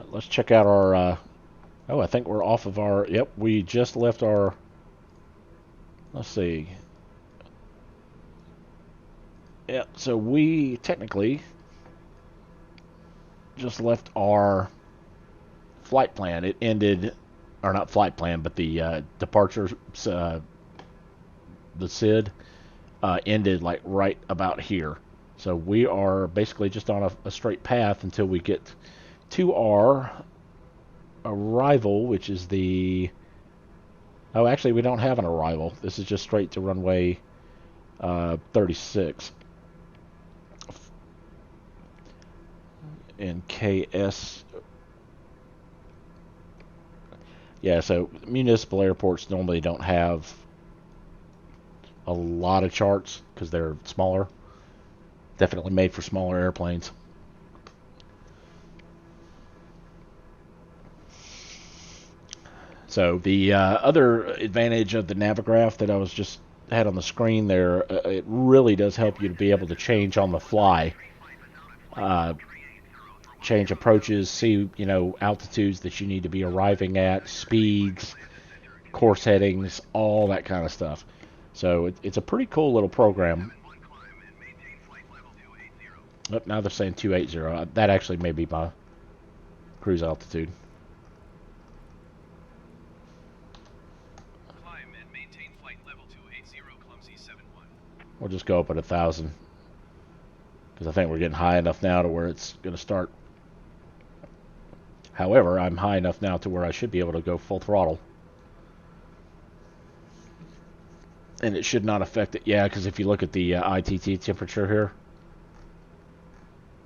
Let's check out our... oh, I think we're off of our... Yep, we just left our... Let's see. Yeah, so we technically just left our flight plan. It ended... Or not flight plan, but the departure... the SID ended like right about here. So we are basically just on a straight path until we get to our arrival, which is the... Oh, actually, we don't have an arrival. This is just straight to runway 36. In KS... Yeah, so municipal airports normally don't have a lot of charts because they're smaller. Definitely made for smaller airplanes. So the other advantage of the Navigraph that I was just had on the screen there, it really does help you to be able to change on the fly. Change approaches, see, you know, altitudes that you need to be arriving at, speeds, course headings, all that kind of stuff. So it's a pretty cool little program. Oh, now they're saying 280. That actually may be my cruise altitude. Climb and maintain flight level 280, Clumsy 71. We'll just go up at 1,000 because I think we're getting high enough now to where it's going to start. However, I'm high enough now to where I should be able to go full throttle. And it should not affect it. Yeah, because if you look at the ITT temperature here,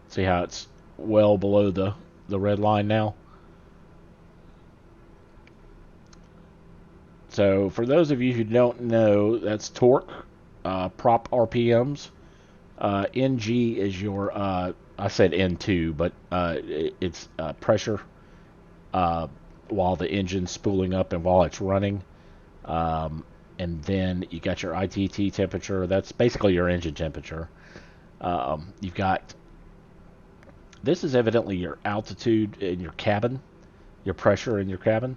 see how it's well below the red line now? So for those of you who don't know, that's torque, prop RPMs. NG is your, I said N2, but it's pressure while the engine's spooling up and while it's running. And then you got your ITT temperature. That's basically your engine temperature. You've got, this is evidently your altitude in your cabin, your pressure in your cabin.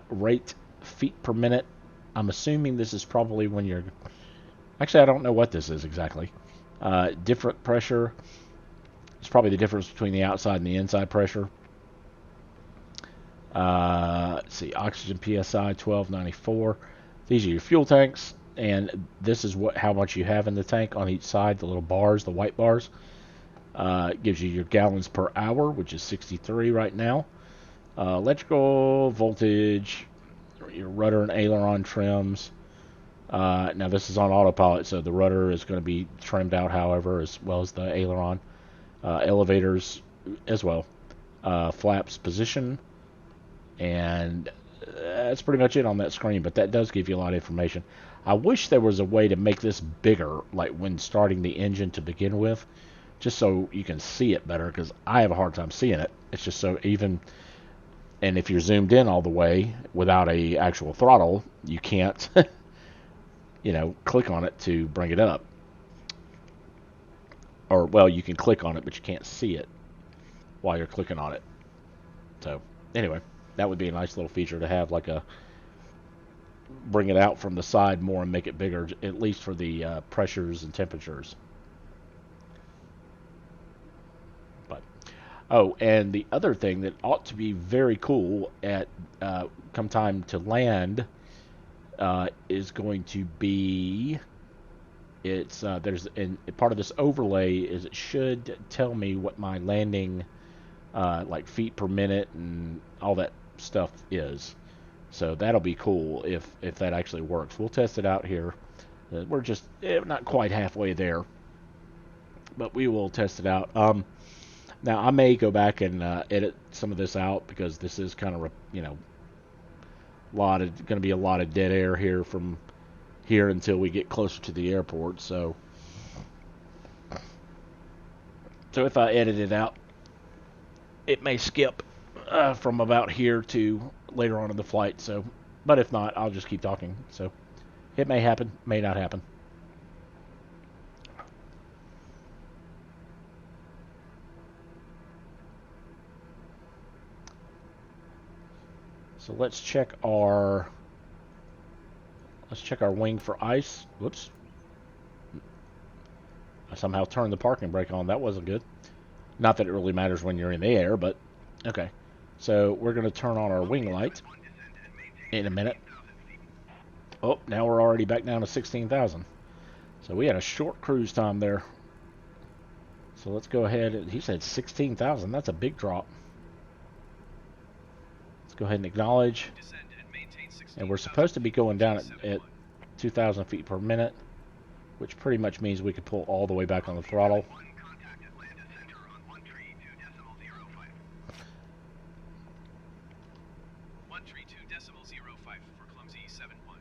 Rate feet per minute. I'm assuming this is probably when you're, actually I don't know what this is exactly. Different pressure. It's probably the difference between the outside and the inside pressure. Let's see, oxygen PSI 1294. These are your fuel tanks, and this is how much you have in the tank on each side. The little bars, the white bars, gives you your gallons per hour, which is 63 right now. Electrical voltage, your rudder and aileron trims. Now this is on autopilot, so the rudder is going to be trimmed out, however, as well as the aileron. Elevators as well. Flaps position, and that's pretty much it on that screen, but that does give you a lot of information. I wish there was a way to make this bigger, like when starting the engine to begin with, just so you can see it better, because I have a hard time seeing it. It's just so even, and if you're zoomed in all the way without a actual throttle, you can't, you know, click on it to bring it up. Or, well, you can click on it, but you can't see it while you're clicking on it. So, anyway, that would be a nice little feature to have, like a, bring it out from the side more and make it bigger, at least for the pressures and temperatures. But, oh, and the other thing that ought to be very cool at come time to land is going to be, it's there's, and part of this overlay is it should tell me what my landing like feet per minute and all that stuff is. So that'll be cool if that actually works. We'll test it out here. We're just not quite halfway there, but we will test it out. Now I may go back and edit some of this out, because this is kind of, you know, going to be a lot of dead air here from here until we get closer to the airport. So if I edit it out, it may skip from about here to later on in the flight. So, but if not, I'll just keep talking. So it may happen, may not happen. So let's check our wing for ice. Whoops. I somehow turned the parking brake on. That wasn't good. Not that it really matters when you're in the air, but okay. So we're going to turn on our wing light in a minute. Oh, now we're already back down to 16,000. So we had a short cruise time there. So let's go ahead. He said 16,000. That's a big drop. Let's go ahead and acknowledge. Descend and maintain 16,000 And we're supposed to be going down feet, at 71. 2,000 feet per minute, which pretty much means we could pull all the way back on the throttle. One contact Atlanta Center on 132.05. 132.05 for Clumsy 71.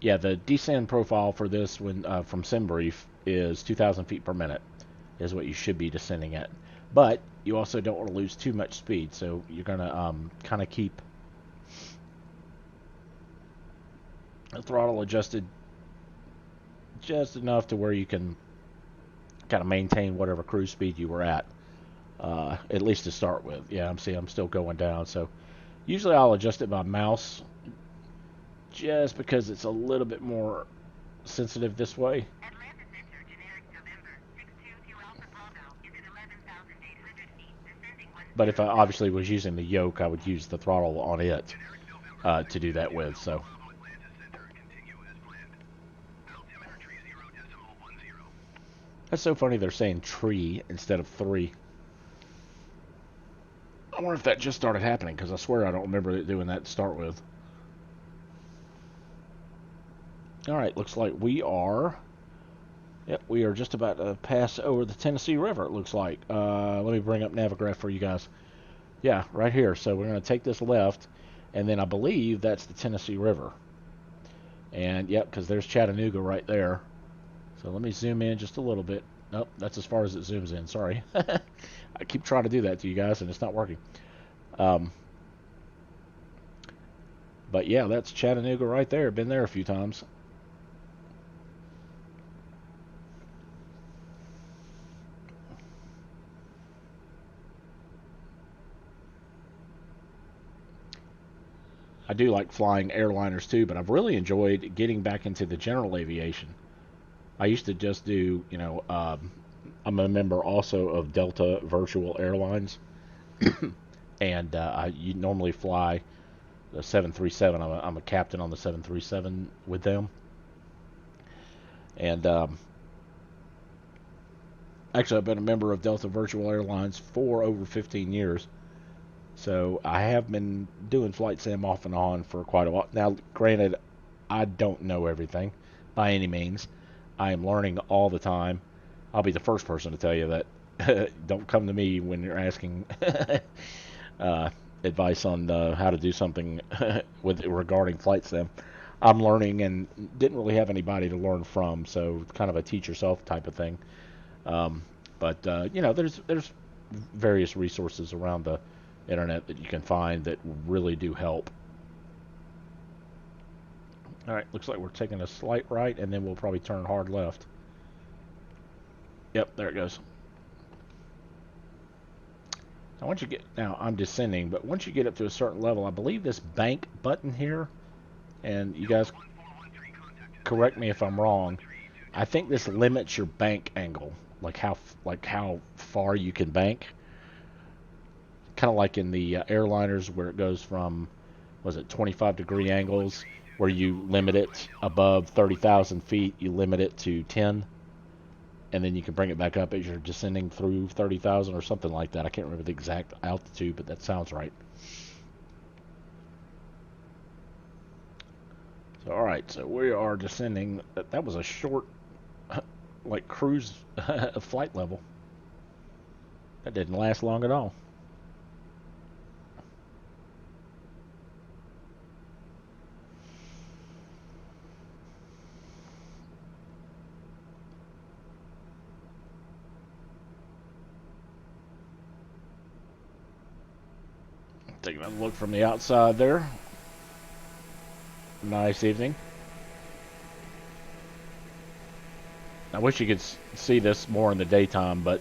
Yeah, the descent profile for this when from SimBrief is 2,000 feet per minute is what you should be descending at. But you also don't want to lose too much speed, so you're going to kind of keep the throttle adjusted just enough to where you can kind of maintain whatever cruise speed you were at least to start with. Yeah, I'm still going down, so usually I'll adjust it by mouse just because it's a little bit more sensitive this way. Atlanta Center, generic November, 622 Alpha Bravo, is at 11,800 feet, descending 10. But if I obviously was using the yoke, I would use the throttle on it to do that with. So Bravo Atlanta Center, continue as planned. Altimeter 30.10. that's so funny they're saying tree instead of 3. I wonder if that just started happening, because I swear I don't remember it doing that to start with. Alright, looks like we are just about to pass over the Tennessee River, it looks like. Let me bring up Navigraph for you guys. Yeah, right here. So we're going to take this left, and then I believe that's the Tennessee River. And, yep, because there's Chattanooga right there. So let me zoom in just a little bit. Nope, that's as far as it zooms in. Sorry. I keep trying to do that to you guys, and it's not working. But, yeah, that's Chattanooga right there. Been there a few times. I do like flying airliners too, but I've really enjoyed getting back into the general aviation. I used to just do, I'm a member also of Delta Virtual Airlines, and you normally fly the 737. I'm a captain on the 737 with them, and actually I've been a member of Delta Virtual Airlines for over 15 years. So I have been doing flight sim off and on for quite a while. Now, granted, I don't know everything by any means. I am learning all the time. I'll be the first person to tell you that. Don't come to me when you're asking advice on how to do something regarding flight sim. I'm learning and didn't really have anybody to learn from, so it's kind of a teach yourself type of thing. But there's various resources around the internet that you can find that really do help. Alright, looks like we're taking a slight right, and then we'll probably turn hard left. Yep, there it goes. Now I'm descending, but once you get up to a certain level, I believe this bank button here, and you guys correct me if I'm wrong, I think this limits your bank angle, like how far you can bank. Kind of like in the airliners where it goes from, was it 25-degree angles, where you limit it above 30,000 feet, you limit it to 10, and then you can bring it back up as you're descending through 30,000 or something like that. I can't remember the exact altitude, but that sounds right. So, alright, so we are descending. That was a short, like, cruise flight level. That didn't last long at all. Take another look from the outside there. Nice evening. I wish you could see this more in the daytime, but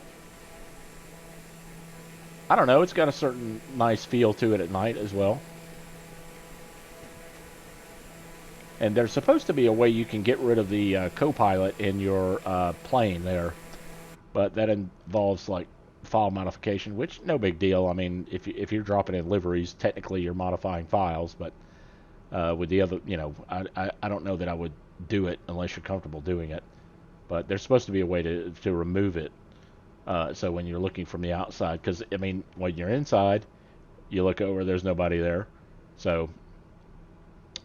I don't know. It's got a certain nice feel to it at night as well. And there's supposed to be a way you can get rid of the co-pilot in your plane there, but that involves like file modification, which no big deal. I mean, if you're dropping in liveries, technically you're modifying files, but with the other, I don't know that I would do it unless you're comfortable doing it. but there's supposed to be a way to remove it. So when you're looking from the outside, because I mean, when you're inside, you look over, there's nobody there. So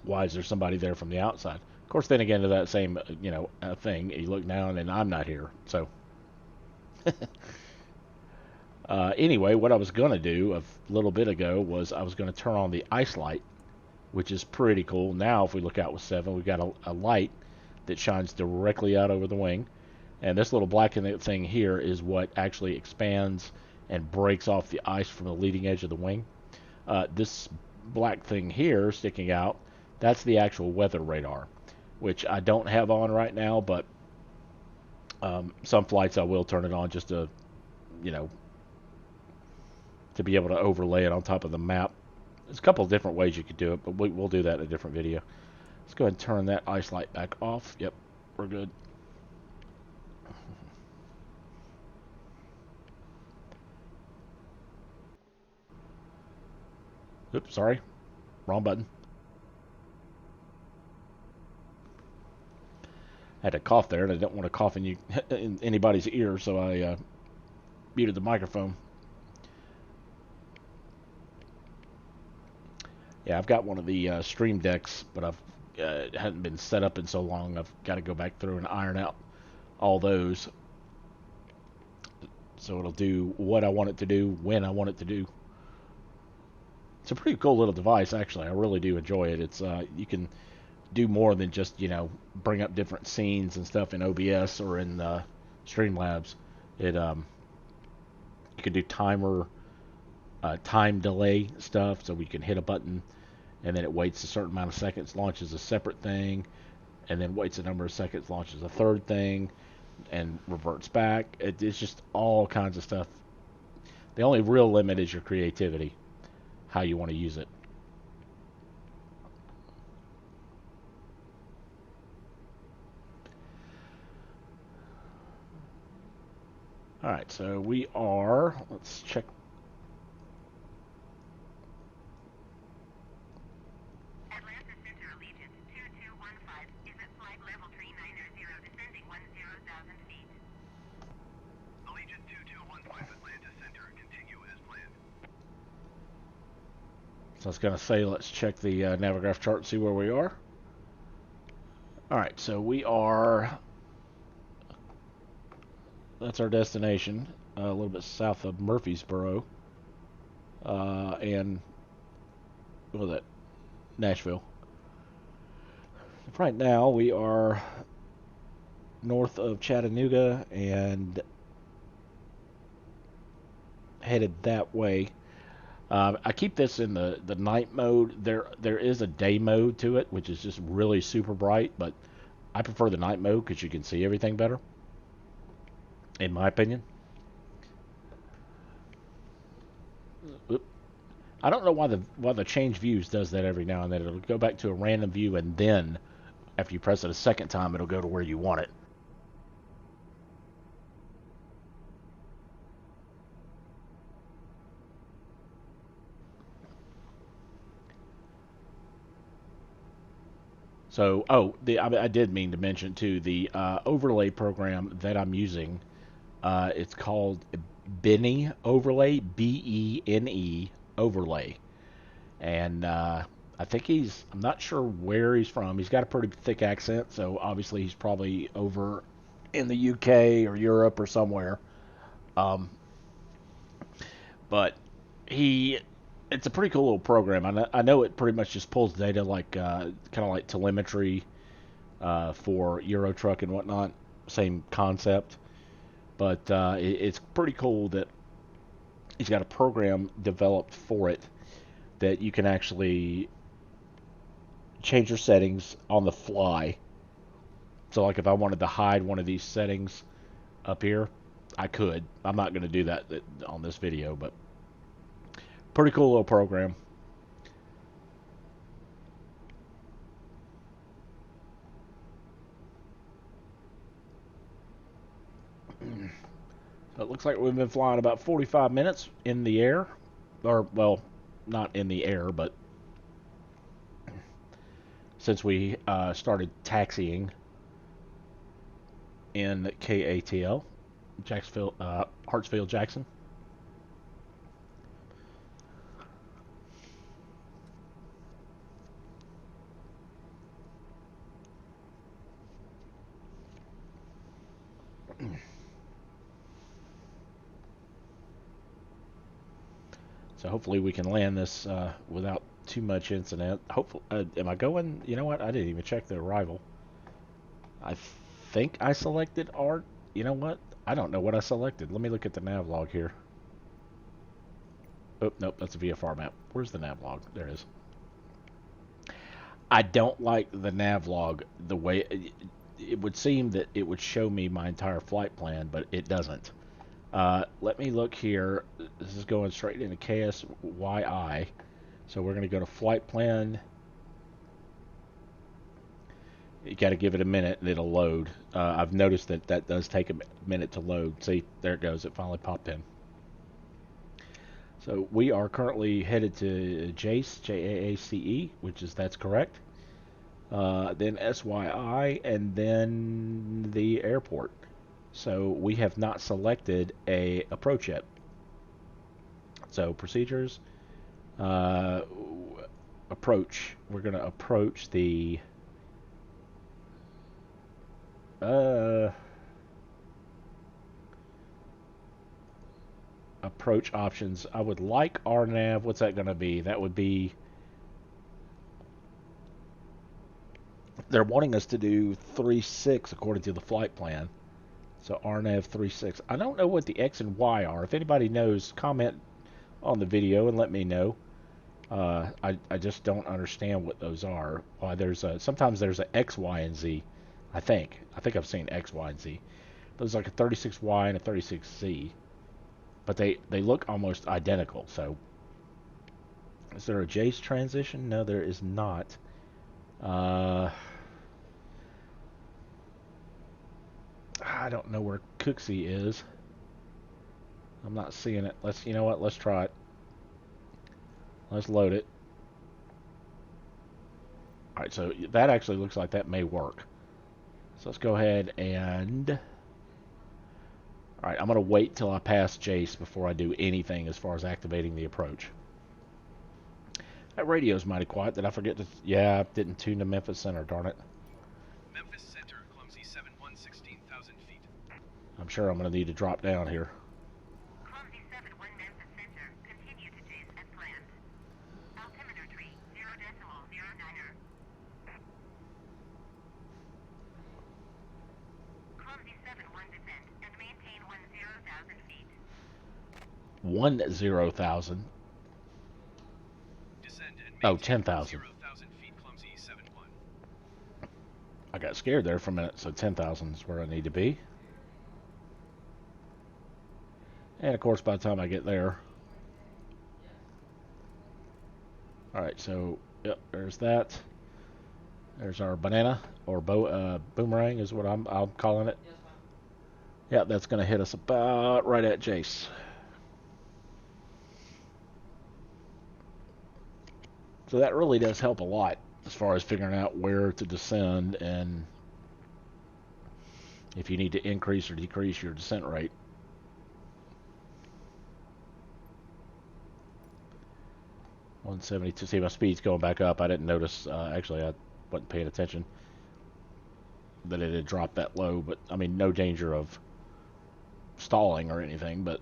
why is there somebody there from the outside? Of course, then again to that same thing, you look down and I'm not here. So anyway, what I was gonna do a little bit ago was I was gonna turn on the ice light, which is pretty cool. Now, if we look out with 7, we've got a light that shines directly out over the wing. And this little black thing here is what actually expands and breaks off the ice from the leading edge of the wing. This black thing here sticking out, that's the actual weather radar, which I don't have on right now, but some flights I will turn it on just to, to be able to overlay it on top of the map. There's a couple of different ways you could do it, but we'll do that in a different video. Let's go ahead and turn that ice light back off. Yep, we're good. Oops, sorry. Wrong button. I had to cough there, and I didn't want to cough in anybody's ear, so I muted the microphone. Yeah, I've got one of the Stream Decks, but I've hadn't been set up in so long. I've got to go back through and iron out all those, so it'll do what I want it to do when I want it to do. It's a pretty cool little device, actually. I really do enjoy it. It's you can do more than just bring up different scenes and stuff in OBS or in Streamlabs. It you can do time delay stuff, so we can hit a button and then it waits a certain amount of seconds, launches a separate thing, and then waits a number of seconds, launches a third thing, and reverts back. It's just all kinds of stuff. The only real limit is your creativity, how you want to use it. Alright, so we are, let's check. Atlanta Center Allegiant 2215 is at flight level 390, descending 10,000 feet. Allegiant 2215 Atlanta Center, continue as planned. So I was going to say, let's check the Navigraph chart and see where we are. Alright, so we are, that's our destination, a little bit south of Murfreesboro, and what was that? Nashville. Right now we are north of Chattanooga and headed that way. I keep this in the night mode. There is a day mode to it, which is just really super bright, but I prefer the night mode because you can see everything better, in my opinion. Oop. I don't know why the change views does that every now and then. It'll go back to a random view, and then after you press it a second time, it'll go to where you want it. So, I did mean to mention too, the overlay program that I'm using. It's called Bene Overlay, Bene Overlay, and I think I'm not sure where he's from. He's got a pretty thick accent, so obviously he's probably over in the UK or Europe or somewhere. But it's a pretty cool little program. I know it pretty much just pulls data like kind of like telemetry for Euro Truck and whatnot. Same concept, but it's pretty cool that he's got a program developed for it that you can actually change your settings on the fly. So like if I wanted to hide one of these settings up here, I could. I'm not going to do that on this video, but pretty cool little program. So it looks like we've been flying about 45 minutes in the air. Or, well, not in the air, but since we started taxiing in KATL, Hartsfield, Jackson. So hopefully we can land this without too much incident. Hopefully, am I going? You know what? I didn't even check the arrival. I think I selected art. You know what? I don't know what I selected. Let me look at the nav log here. Oh, nope, that's a VFR map. Where's the nav log? There it is. I don't like the nav log the way it would seem that it would show me my entire flight plan, but it doesn't. Let me look here. This is going straight into KSYI. So we're going to go to flight plan. You got to give it a minute and it'll load. I've noticed that that does take a minute to load. See, there it goes. It finally popped in. So we are currently headed to JACE, Jaace, which is, that's correct. Then SYI, and then the airport. So we have not selected a approach yet. So procedures, approach. We're going to approach the approach options. I would like RNAV. What's that going to be? That would be, they're wanting us to do 3.6 according to the flight plan. So RNAV 3.6. I don't know what the X and Y are. If anybody knows, comment on the video and let me know. I just don't understand what those are. Why there's sometimes there's a X, Y, and Z. I think I've seen X, Y, and Z. There's like a 36Y and a 36Z, but they look almost identical. So is there a JACE transition? No, there is not. I don't know where Cooksey is. I'm not seeing it. You know what? Let's try it. Let's load it. Alright, so that actually looks like that may work. So let's go ahead and... Alright, I'm going to wait till I pass JACE before I do anything as far as activating the approach. That radio's mighty quiet. Did I forget to... Yeah, I didn't tune to Memphis Center, darn it. Memphis Center, Clumsy 71, 16,000 feet. I'm sure I'm going to need to drop down here. Clumsy 71 Memphis Center. Continue to JACE as planned. Altimeter tree 0.09er. Clumsy 71 descend and maintain 10,000 feet. 10,000. Descend and Oh, maintain 10,000. 0,000 feet, Clumsy 71. I got scared there for a minute, so 10,000 is where I need to be. And of course, by the time I get there... Alright, so, yep, there's that. There's our banana, or boomerang is what I'm calling it. Yeah, that's going to hit us about right at JACE. So that really does help a lot as far as figuring out where to descend and if you need to increase or decrease your descent rate. .172. See, my speed's going back up. I didn't notice. Actually, I wasn't paying attention that it had dropped that low. But I mean, no danger of stalling or anything. But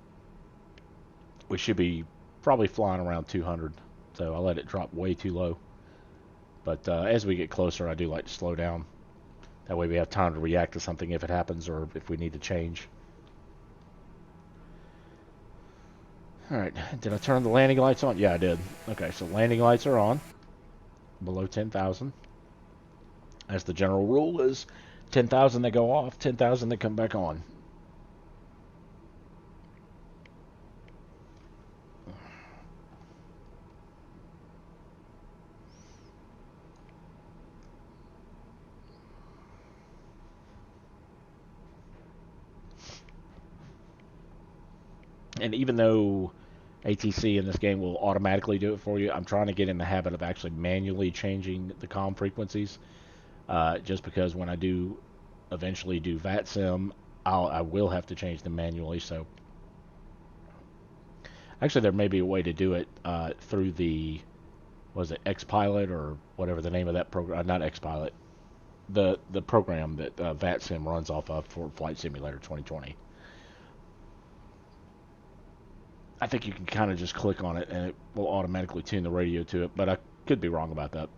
we should be probably flying around 200. So I let it drop way too low. But as we get closer, I do like to slow down. That way we have time to react to something if it happens or if we need to change. Alright, did I turn the landing lights on? Yeah, I did. Okay, so landing lights are on. Below 10,000. As the general rule is 10,000 they go off, 10,000 they come back on. And even though ATC in this game will automatically do it for you, I'm trying to get in the habit of actually manually changing the comm frequencies. Just because when I do eventually do VATSIM, I will have to change them manually. So actually, there may be a way to do it through the, was it XPilot or whatever the name of that program? Not XPilot, the program that VATSIM runs off of for Flight Simulator 2020. I think you can kind of just click on it and it will automatically tune the radio to it, but I could be wrong about that.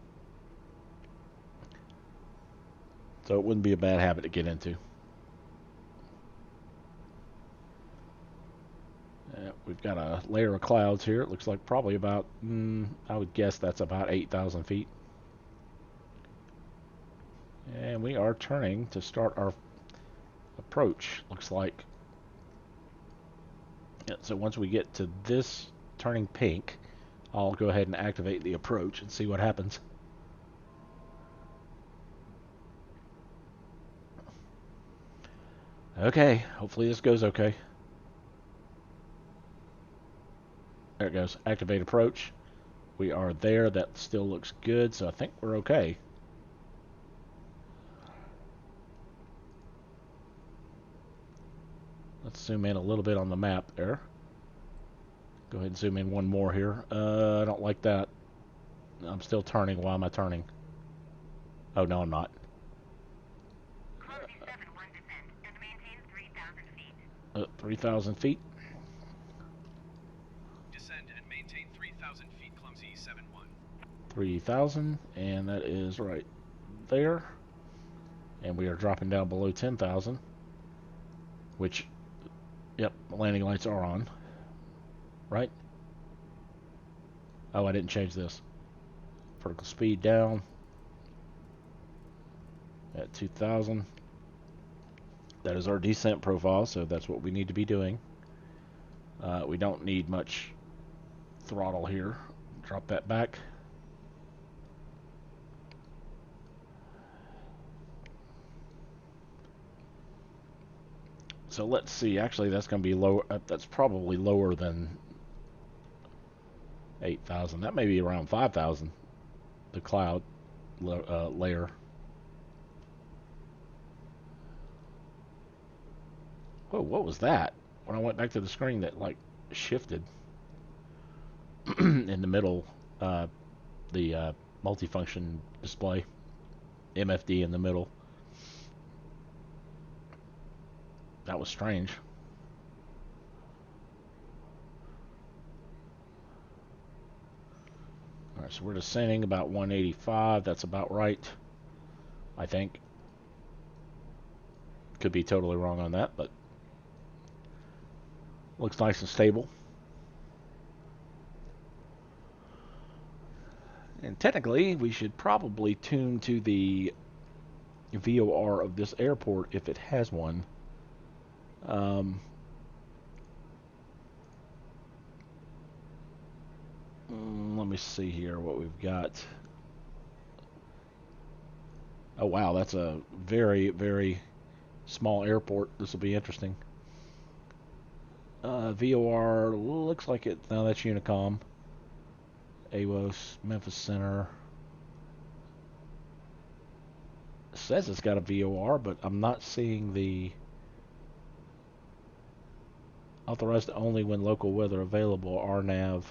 So it wouldn't be a bad habit to get into. We've got a layer of clouds here. It looks like probably about, I would guess that's about 8,000 feet. And we are turning to start our approach, looks like. Yeah, so once we get to this turning pink, I'll go ahead and activate the approach and see what happens. Okay, hopefully this goes okay. There it goes. Activate approach. We are there. That still looks good, so I think we're okay. Let's zoom in a little bit on the map there. Go ahead and zoom in one more here. I don't like that. I'm still turning. Why am I turning? Oh, no, I'm not. Clumsy 7-1 descend and maintain 3,000 feet. 3,000 feet. Descend and maintain 3,000 feet, Clumsy 7-1. 3,000, and that is right there. And we are dropping down below 10,000, which, yep, landing lights are on. Right? Oh, I didn't change this. Vertical speed down at 2,000. That is our descent profile, so that's what we need to be doing. We don't need much throttle here. Drop that back. So let's see. Actually, that's going to be lower. That's probably lower than 8,000. That may be around 5,000. The cloud layer. Whoa, what was that? When I went back to the screen, that like shifted in the middle. The multifunction display, MFD in the middle. That was strange. Alright, so we're descending about 185. That's about right, I think. Could be totally wrong on that, but looks nice and stable. And technically, we should probably tune to the VOR of this airport if it has one. Let me see here what we've got. Oh wow, that's a very, very small airport. This will be interesting. VOR looks like it. No, that's Unicom. AWOS, Memphis Center. It says it's got a VOR, but I'm not seeing the authorized only when local weather available. RNAV,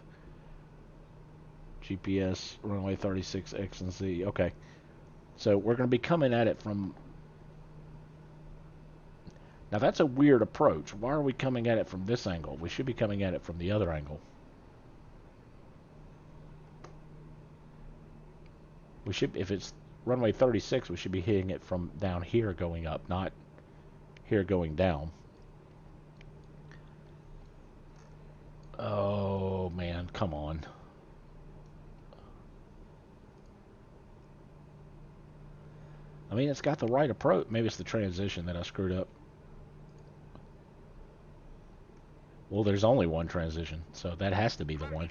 GPS, runway 36 X and Z. Okay, so we're going to be coming at it from. Now that's a weird approach. Why are we coming at it from this angle? We should be coming at it from the other angle. We should, if it's runway 36, we should be hitting it from down here going up, not here going down. Oh man, come on. I mean, it's got the right approach. Maybe it's the transition that I screwed up. Well, there's only one transition, so that has to be the one.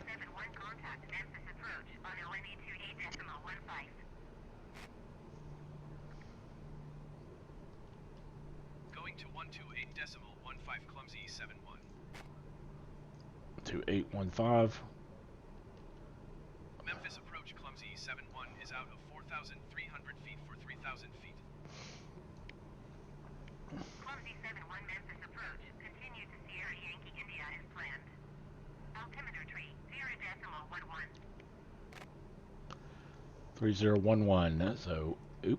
Contact Memphis approach on LNE 28.15. Going to 128.15, Clumsy 7-1. 2815. Memphis approach, Clumsy 7-1 is out of 4,300 feet for 3,000 feet. 3011. So, oop.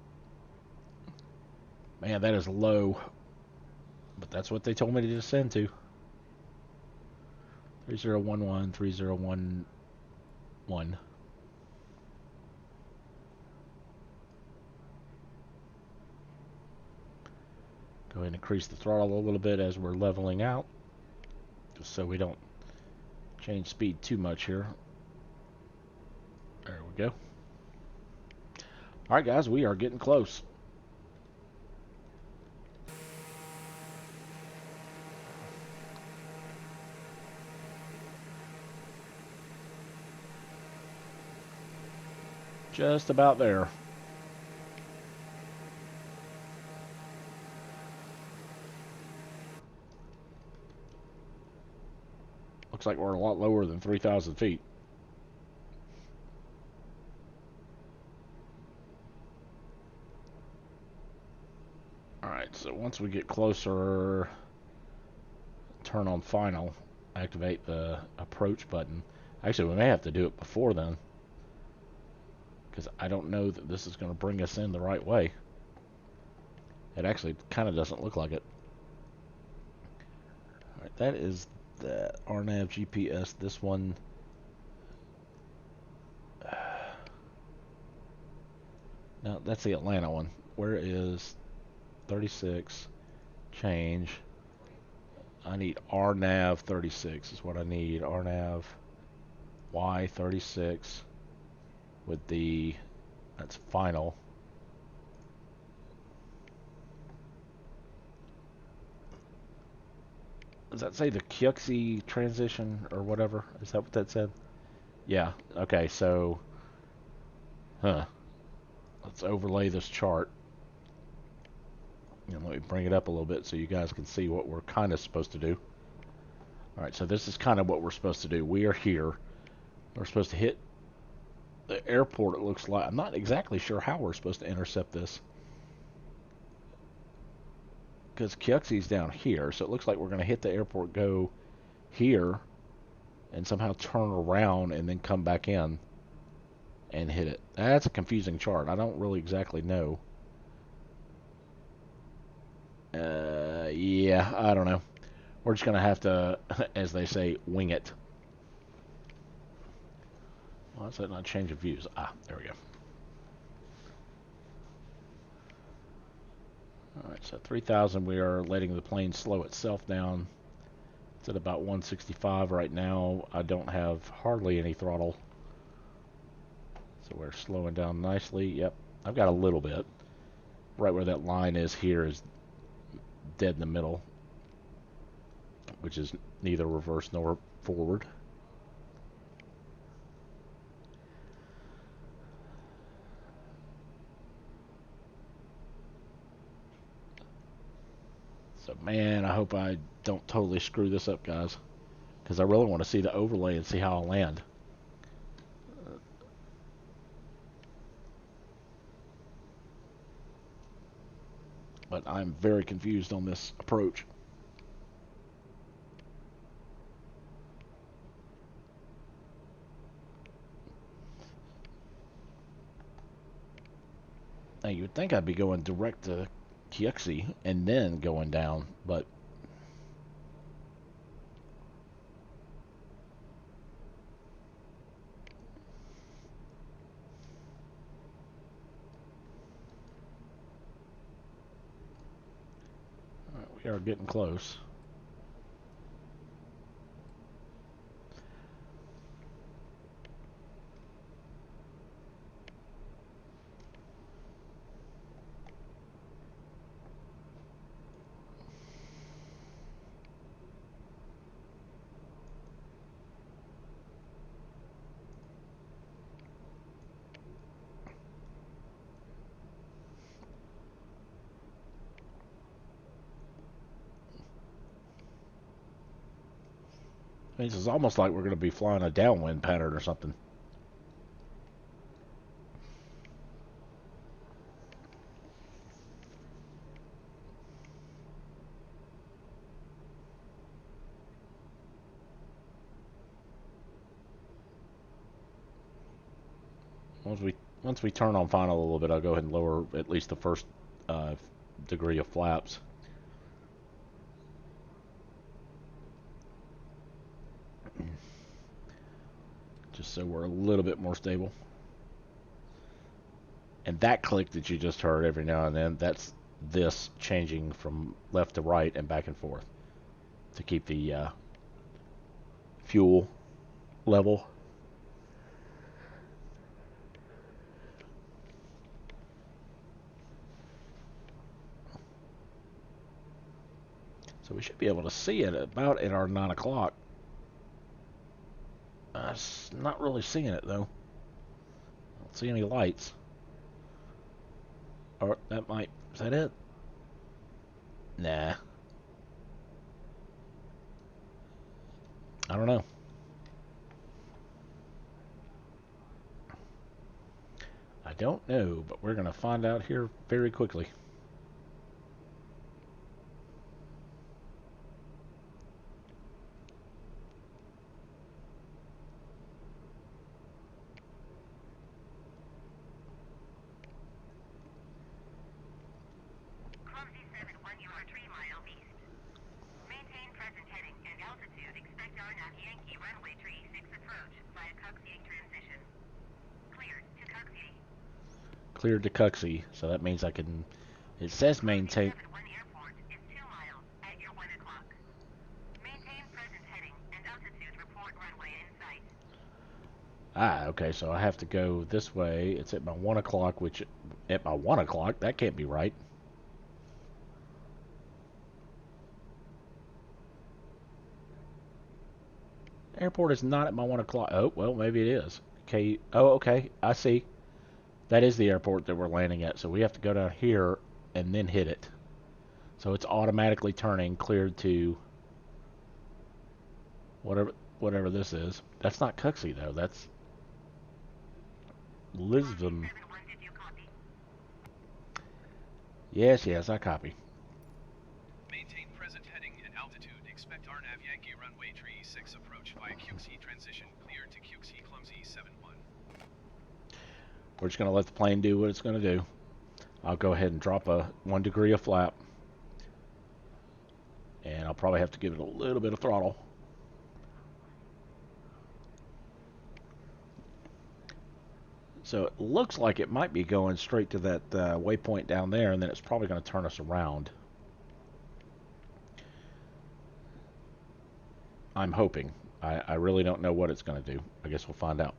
Man, that is low. But that's what they told me to descend to. 3011, 3011. Go ahead and increase the throttle a little bit as we're leveling out, just so we don't change speed too much here. There we go. Alright guys, we are getting close. Just about there. Looks like we're a lot lower than 3,000 feet. Alright, so once we get closer, turn on final, activate the approach button. Actually, we may have to do it before then, because I don't know that this is going to bring us in the right way. It actually kind of doesn't look like it. Alright, that is the RNAV GPS. This one, no, that's the Atlanta one. Where is 36? Change. I need RNAV 36 is what I need. RNAV Y36 with the, that's final. Does that say the Clumsy transition or whatever? Is that what that said? Yeah. Okay, so, let's overlay this chart. And let me bring it up a little bit so you guys can see what we're kind of supposed to do. Alright, so this is kind of what we're supposed to do. We are here. We're supposed to hit the airport, it looks like. I'm not exactly sure how we're supposed to intercept this, because Clumsy's down here, so it looks like we're going to hit the airport, go here, and somehow turn around and then come back in and hit it. That's a confusing chart. I don't really exactly know. Yeah, I don't know. We're just going to have to, as they say, wing it. Why is that not change of views? Ah, there we go. Alright, so 3,000, we are letting the plane slow itself down. It's at about 165 right now. I don't have hardly any throttle. So we're slowing down nicely. Yep, I've got a little bit. Right where that line is here is dead in the middle, which is neither reverse nor forward. So, man, I hope I don't totally screw this up, guys, because I really want to see the overlay and see how I'll land. But I'm very confused on this approach. Now, you would think I'd be going direct to Clumsy and then going down, but we are getting close. I mean, this is almost like we're going to be flying a downwind pattern or something. once we turn on final a little bit, I'll go ahead and lower at least the first degree of flaps. Just so we're a little bit more stable. And that click that you just heard every now and then, that's this changing from left to right and back and forth to keep the fuel level. So we should be able to see it about at our 9 o'clock. Not really seeing it though. I don't see any lights. Or that might, is that it? Nah. I don't know. I don't know, but we're going to find out here very quickly. Clumsy 71, you are 3 miles east. Maintain present heading and altitude. Expect RNAV Yankee runway 36 approach via Cuxy transition. Cleared to Cuxy. Cleared to Cuxy, so that means I can, it says maintain. Clumsy 71 airport is 2 miles at your 1 o'clock. Maintain present heading and altitude. Report runway in sight. Ah, okay, so I have to go this way. It's at my 1 o'clock, which at my 1 o'clock, that can't be right. Airport is not at my 1 o'clock. Oh, well, maybe it is. Okay. Oh, okay. I see. That is the airport that we're landing at. So we have to go down here and then hit it. So it's automatically turning, cleared to whatever this is. That's not Cuxy, though. That's Lisbon. Did you copy? Yes, I copy. Maintain present heading and altitude. Expect RNAV Yankee runway 36 approach via QC transition. Cleared to QC Clumsy 71. We're just going to let the plane do what it's going to do. I'll go ahead and drop a 1 degree of flap. And I'll probably have to give it a little bit of throttle. So it looks like it might be going straight to that waypoint down there, and then it's probably going to turn us around. I'm hoping. I really don't know what it's going to do. I guess we'll find out.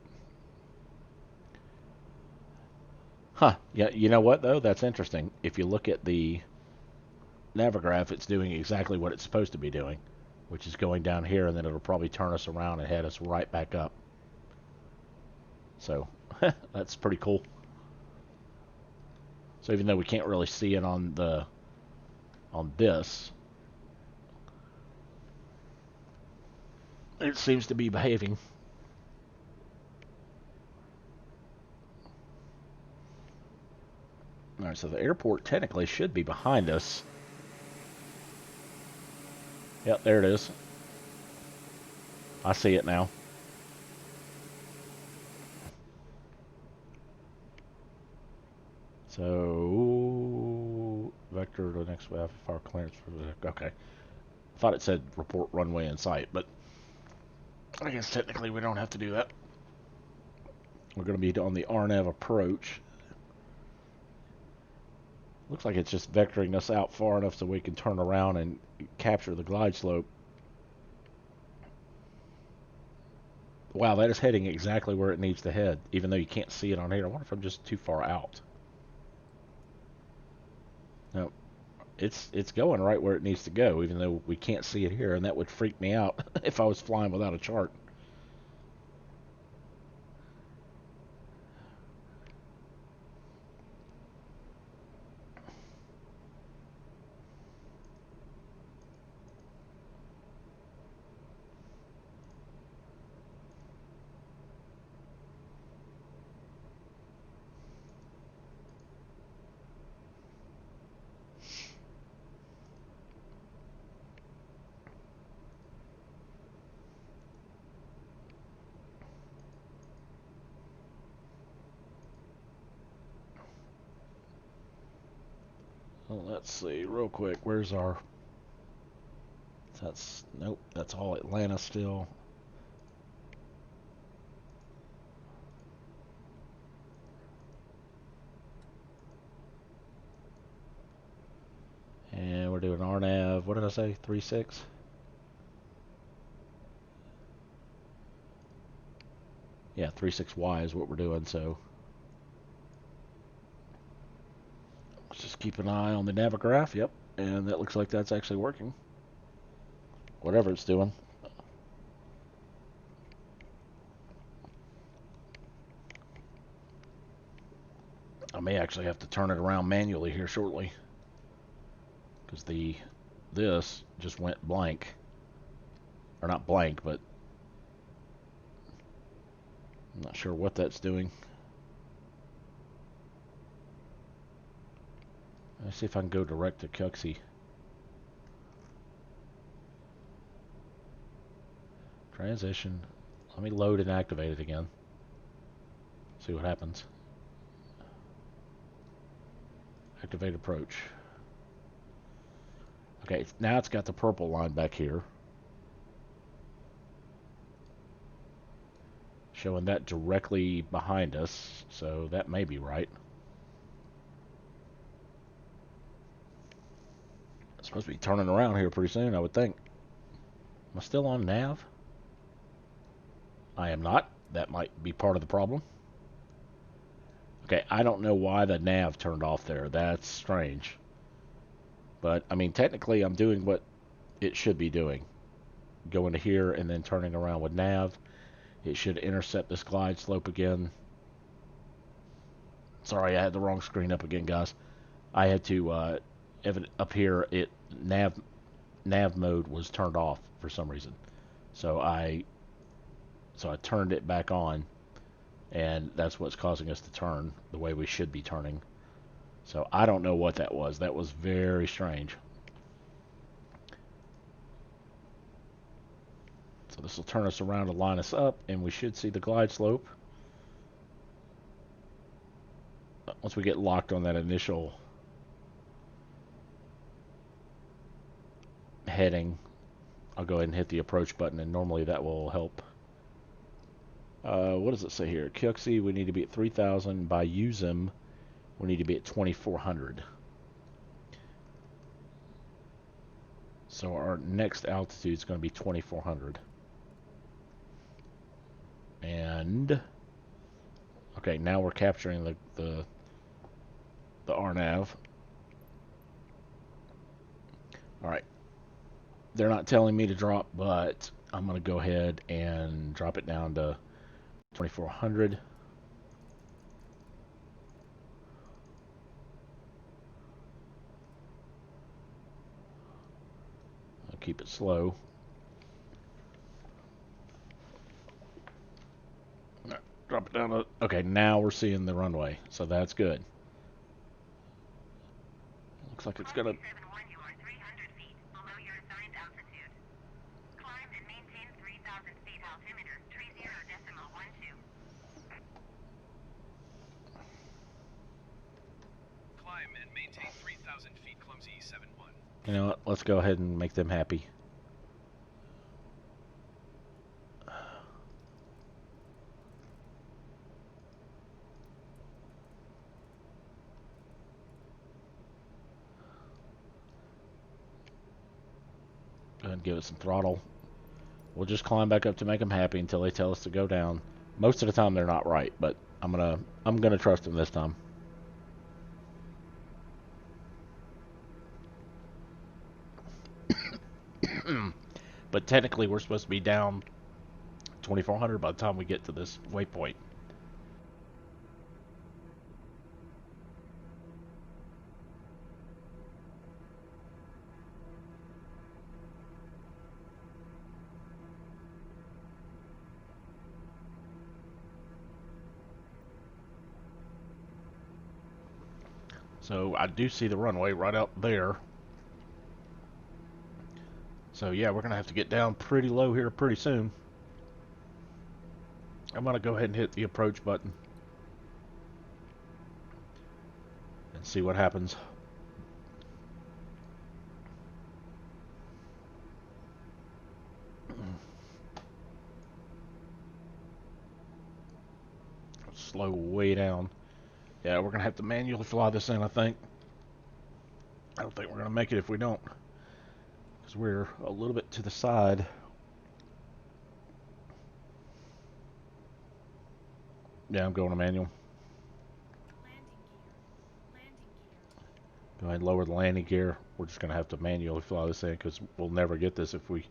Huh. Yeah, you know what, though? That's interesting. If you look at the Navigraph, it's doing exactly what it's supposed to be doing, which is going down here, and then it'll probably turn us around and head us right back up. So, that's pretty cool. So even though we can't really see it on this, it seems to be behaving. Alright, so the airport technically should be behind us. Yep, there it is. I see it now. So, vector to the next fire clearance. Okay. I thought it said report runway in sight, but I guess technically we don't have to do that. We're going to be on the RNAV approach. Looks like it's just vectoring us out far enough so we can turn around and capture the glide slope. Wow, that is heading exactly where it needs to head, even though you can't see it on here. I wonder if I'm just too far out. No, it's going right where it needs to go, even though we can't see it here, and that would freak me out if I was flying without a chart. let's see real quick. Where's our... That's... Nope, that's all Atlanta still. And we're doing RNAV. What did I say? 3.6? Yeah, 3.6Y is what we're doing, so... Let's just keep an eye on the Navigraph. Yep, and that looks like that's actually working. Whatever it's doing. I may actually have to turn it around manually here shortly, because this just went blank, or not blank, but I'm not sure what that's doing. Let's see if I can go direct to Clumsy. Transition. Let me load and activate it again. See what happens. Activate approach. Okay, now it's got the purple line back here, showing that directly behind us, so that may be right. It's supposed to be turning around here pretty soon, I would think. Am I still on nav? I am not. That might be part of the problem. Okay, I don't know why the nav turned off there. That's strange. But, I mean, technically I'm doing what it should be doing. Going to here and then turning around with nav. It should intercept this glide slope again. Sorry, I had the wrong screen up again, guys. I had to, up here, nav mode was turned off for some reason. So I turned it back on, and that's what's causing us to turn the way we should be turning. So I don't know what that was. That was very strange. So this will turn us around to line us up, and we should see the glide slope. Once we get locked on that initial heading, I'll go ahead and hit the approach button, and normally that will help. What does it say here? Clumsy, we need to be at 3,000. By USM, we need to be at 2,400. So our next altitude is going to be 2,400. And okay, now we're capturing the RNAV. All right. They're not telling me to drop, but I'm going to go ahead and drop it down to 2,400. I'll keep it slow. Drop it down to... Okay, now we're seeing the runway, so that's good. Looks like it's gonna... You are 300 feet below your assigned altitude. Climb and maintain 3,000 feet altimeter, 30.12. Climb and maintain 3,000 feet, Clumsy 71. You know what? Let's go ahead and make them happy. Go ahead and give it some throttle. We'll just climb back up to make them happy until they tell us to go down. Most of the time they're not right, but I'm gonna trust them this time. But technically we're supposed to be down 2,400 by the time we get to this waypoint. So I do see the runway right out there. So yeah, we're going to have to get down pretty low here pretty soon. I'm going to go ahead and hit the approach button and see what happens. slow way down. Yeah, we're gonna have to manually fly this in, I think. I don't think we're gonna make it if we don't, because we're a little bit to the side. Yeah, I'm going to manual. Go ahead and lower the landing gear. We're just gonna have to manually fly this in because we'll never get this if we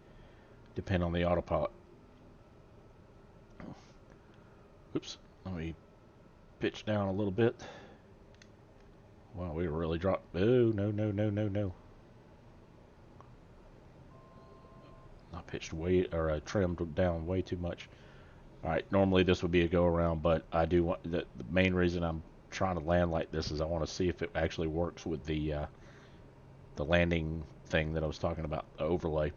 depend on the autopilot. Oops, let me pitch down a little bit. Wow, we were really dropped. Oh, no, no, no, no, no. I pitched way, or I trimmed down way too much. Alright, normally this would be a go around, but I do want, the main reason I'm trying to land like this is I want to see if it actually works with the landing thing that I was talking about, the overlay.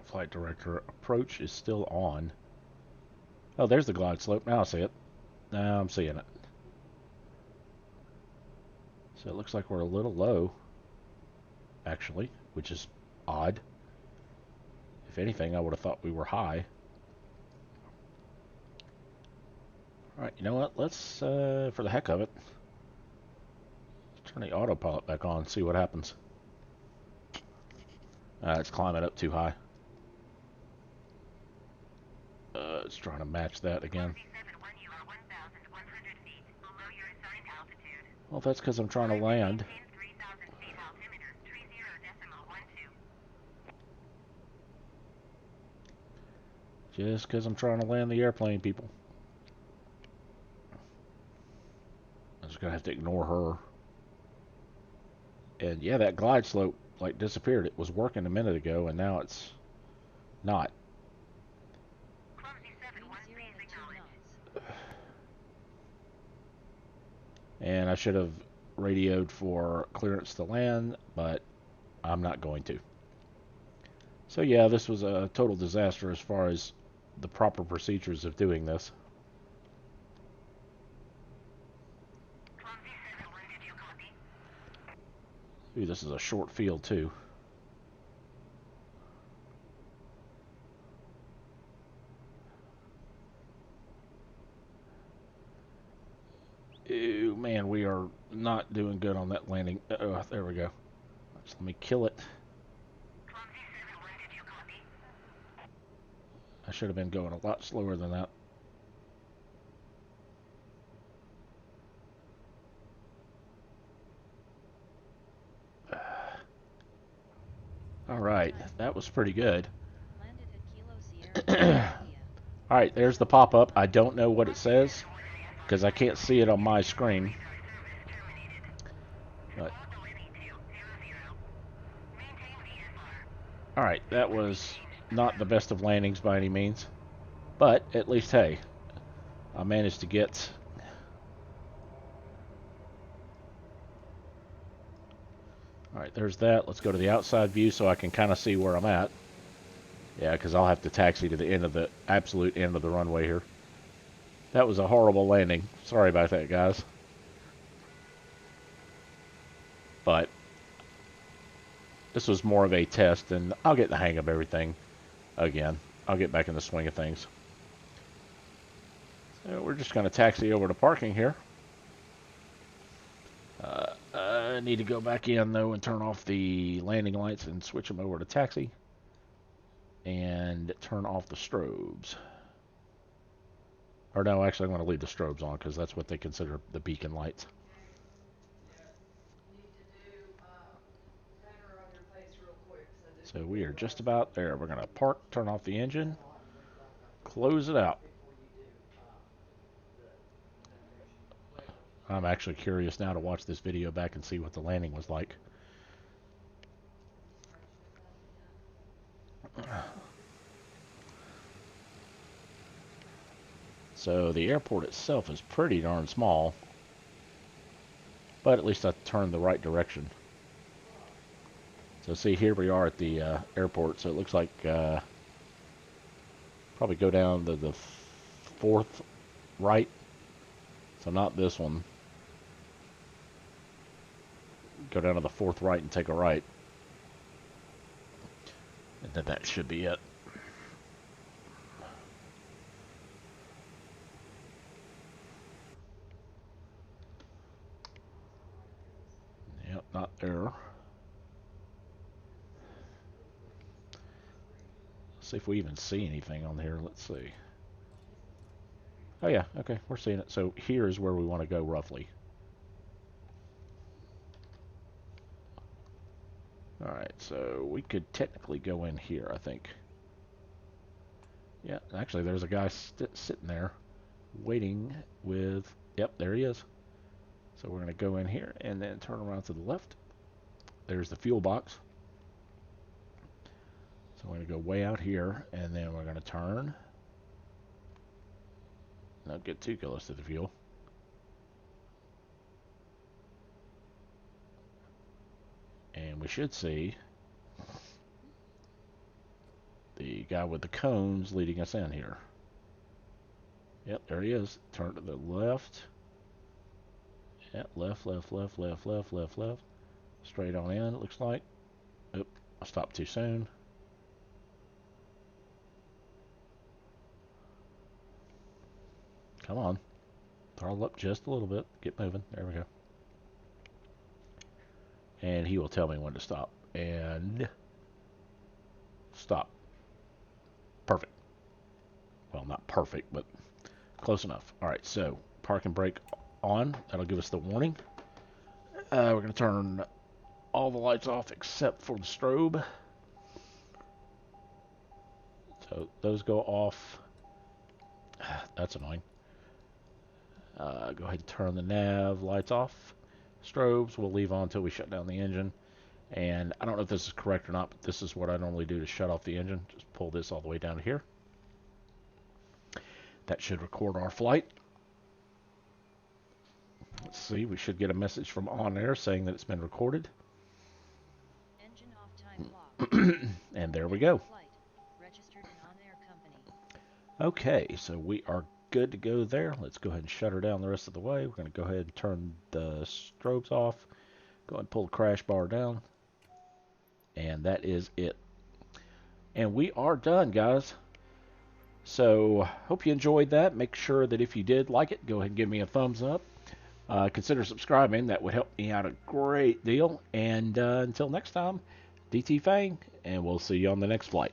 Flight director approach is still on. Oh, there's the glide slope. Now I see it. Now I'm seeing it. So it looks like we're a little low, actually, which is odd. If anything, I would have thought we were high. Alright, you know what? Let's, for the heck of it, let's turn the autopilot back on and see what happens. It's climbing up too high. It's trying to match that again. Well, that's because I'm trying to land. Just because I'm trying to land the airplane, people. I'm just going to have to ignore her. And yeah, that glide slope like disappeared. It was working a minute ago, and now it's not. And I should have radioed for clearance to land, but I'm not going to. So yeah, this was a total disaster as far as the proper procedures of doing this. Ooh, this is a short field too. Ooh, man, we are not doing good on that landing. Oh, there we go. Just let me kill it. I should have been going a lot slower than that. Alright, that was pretty good. Alright, there's the pop-up. I don't know what it says, because I can't see it on my screen. But alright, that was not the best of landings by any means. But, at least, hey, I managed to get... Alright, there's that. Let's go to the outside view so I can kind of see where I'm at. Yeah, because I'll have to taxi to the end of the absolute end of the runway here. That was a horrible landing. Sorry about that, guys. But this was more of a test, and I'll get the hang of everything again. I'll get back in the swing of things. So we're just going to taxi over to parking here. I need to go back in, though, and turn off the landing lights and switch them over to taxi. And turn off the strobes. Or no, actually I'm going to leave the strobes on because that's what they consider the beacon lights. So we are just about there. We're going to park, turn off the engine, close it out. I'm actually curious now to watch this video back and see what the landing was like. So the airport itself is pretty darn small, but at least I turned the right direction. So see, here we are at the airport, so it looks like probably go down to the fourth right, so not this one. Go down to the fourth right and take a right. And then that should be it. Yep, not there. See if we even see anything on here. Let's see. Oh yeah, okay, we're seeing it. So here is where we want to go roughly. Alright, so we could technically go in here, I think. Yeah, actually there's a guy sitting there waiting with... Yep, there he is. So we're going to go in here and then turn around to the left. There's the fuel box. So we're going to go way out here, and then we're going to turn. Not get too close to the fuel. And we should see the guy with the cones leading us in here. Yep, there he is. Turn to the left. Yep, left, left, left, left, left, left, left. Straight on in, it looks like. Oop, I stopped too soon. Come on. Throttle up just a little bit. Get moving. There we go. And he will tell me when to stop. And... stop. Perfect. Well, not perfect, but close enough. Alright, so park and brake on. That'll give us the warning. We're going to turn all the lights off except for the strobe. So those go off. That's annoying. Go ahead and turn the nav lights off. Strobes we'll leave on until we shut down the engine. And I don't know if this is correct or not, but this is what I normally do to shut off the engine. Just pull this all the way down to here. That should record our flight. Let's see, we should get a message from On Air saying that it's been recorded. Engine off, time clock. And there we go. Flight. Registered in On Air company. Okay, so we are good to go there. Let's go ahead and shut her down the rest of the way. We're going to go ahead and turn the strobes off. Go ahead and pull the crash bar down. And that is it. And we are done, guys. So, hope you enjoyed that. Make sure that if you did like it, go ahead and give me a thumbs up. Consider subscribing. That would help me out a great deal. And until next time, DT Fang, and we'll see you on the next flight.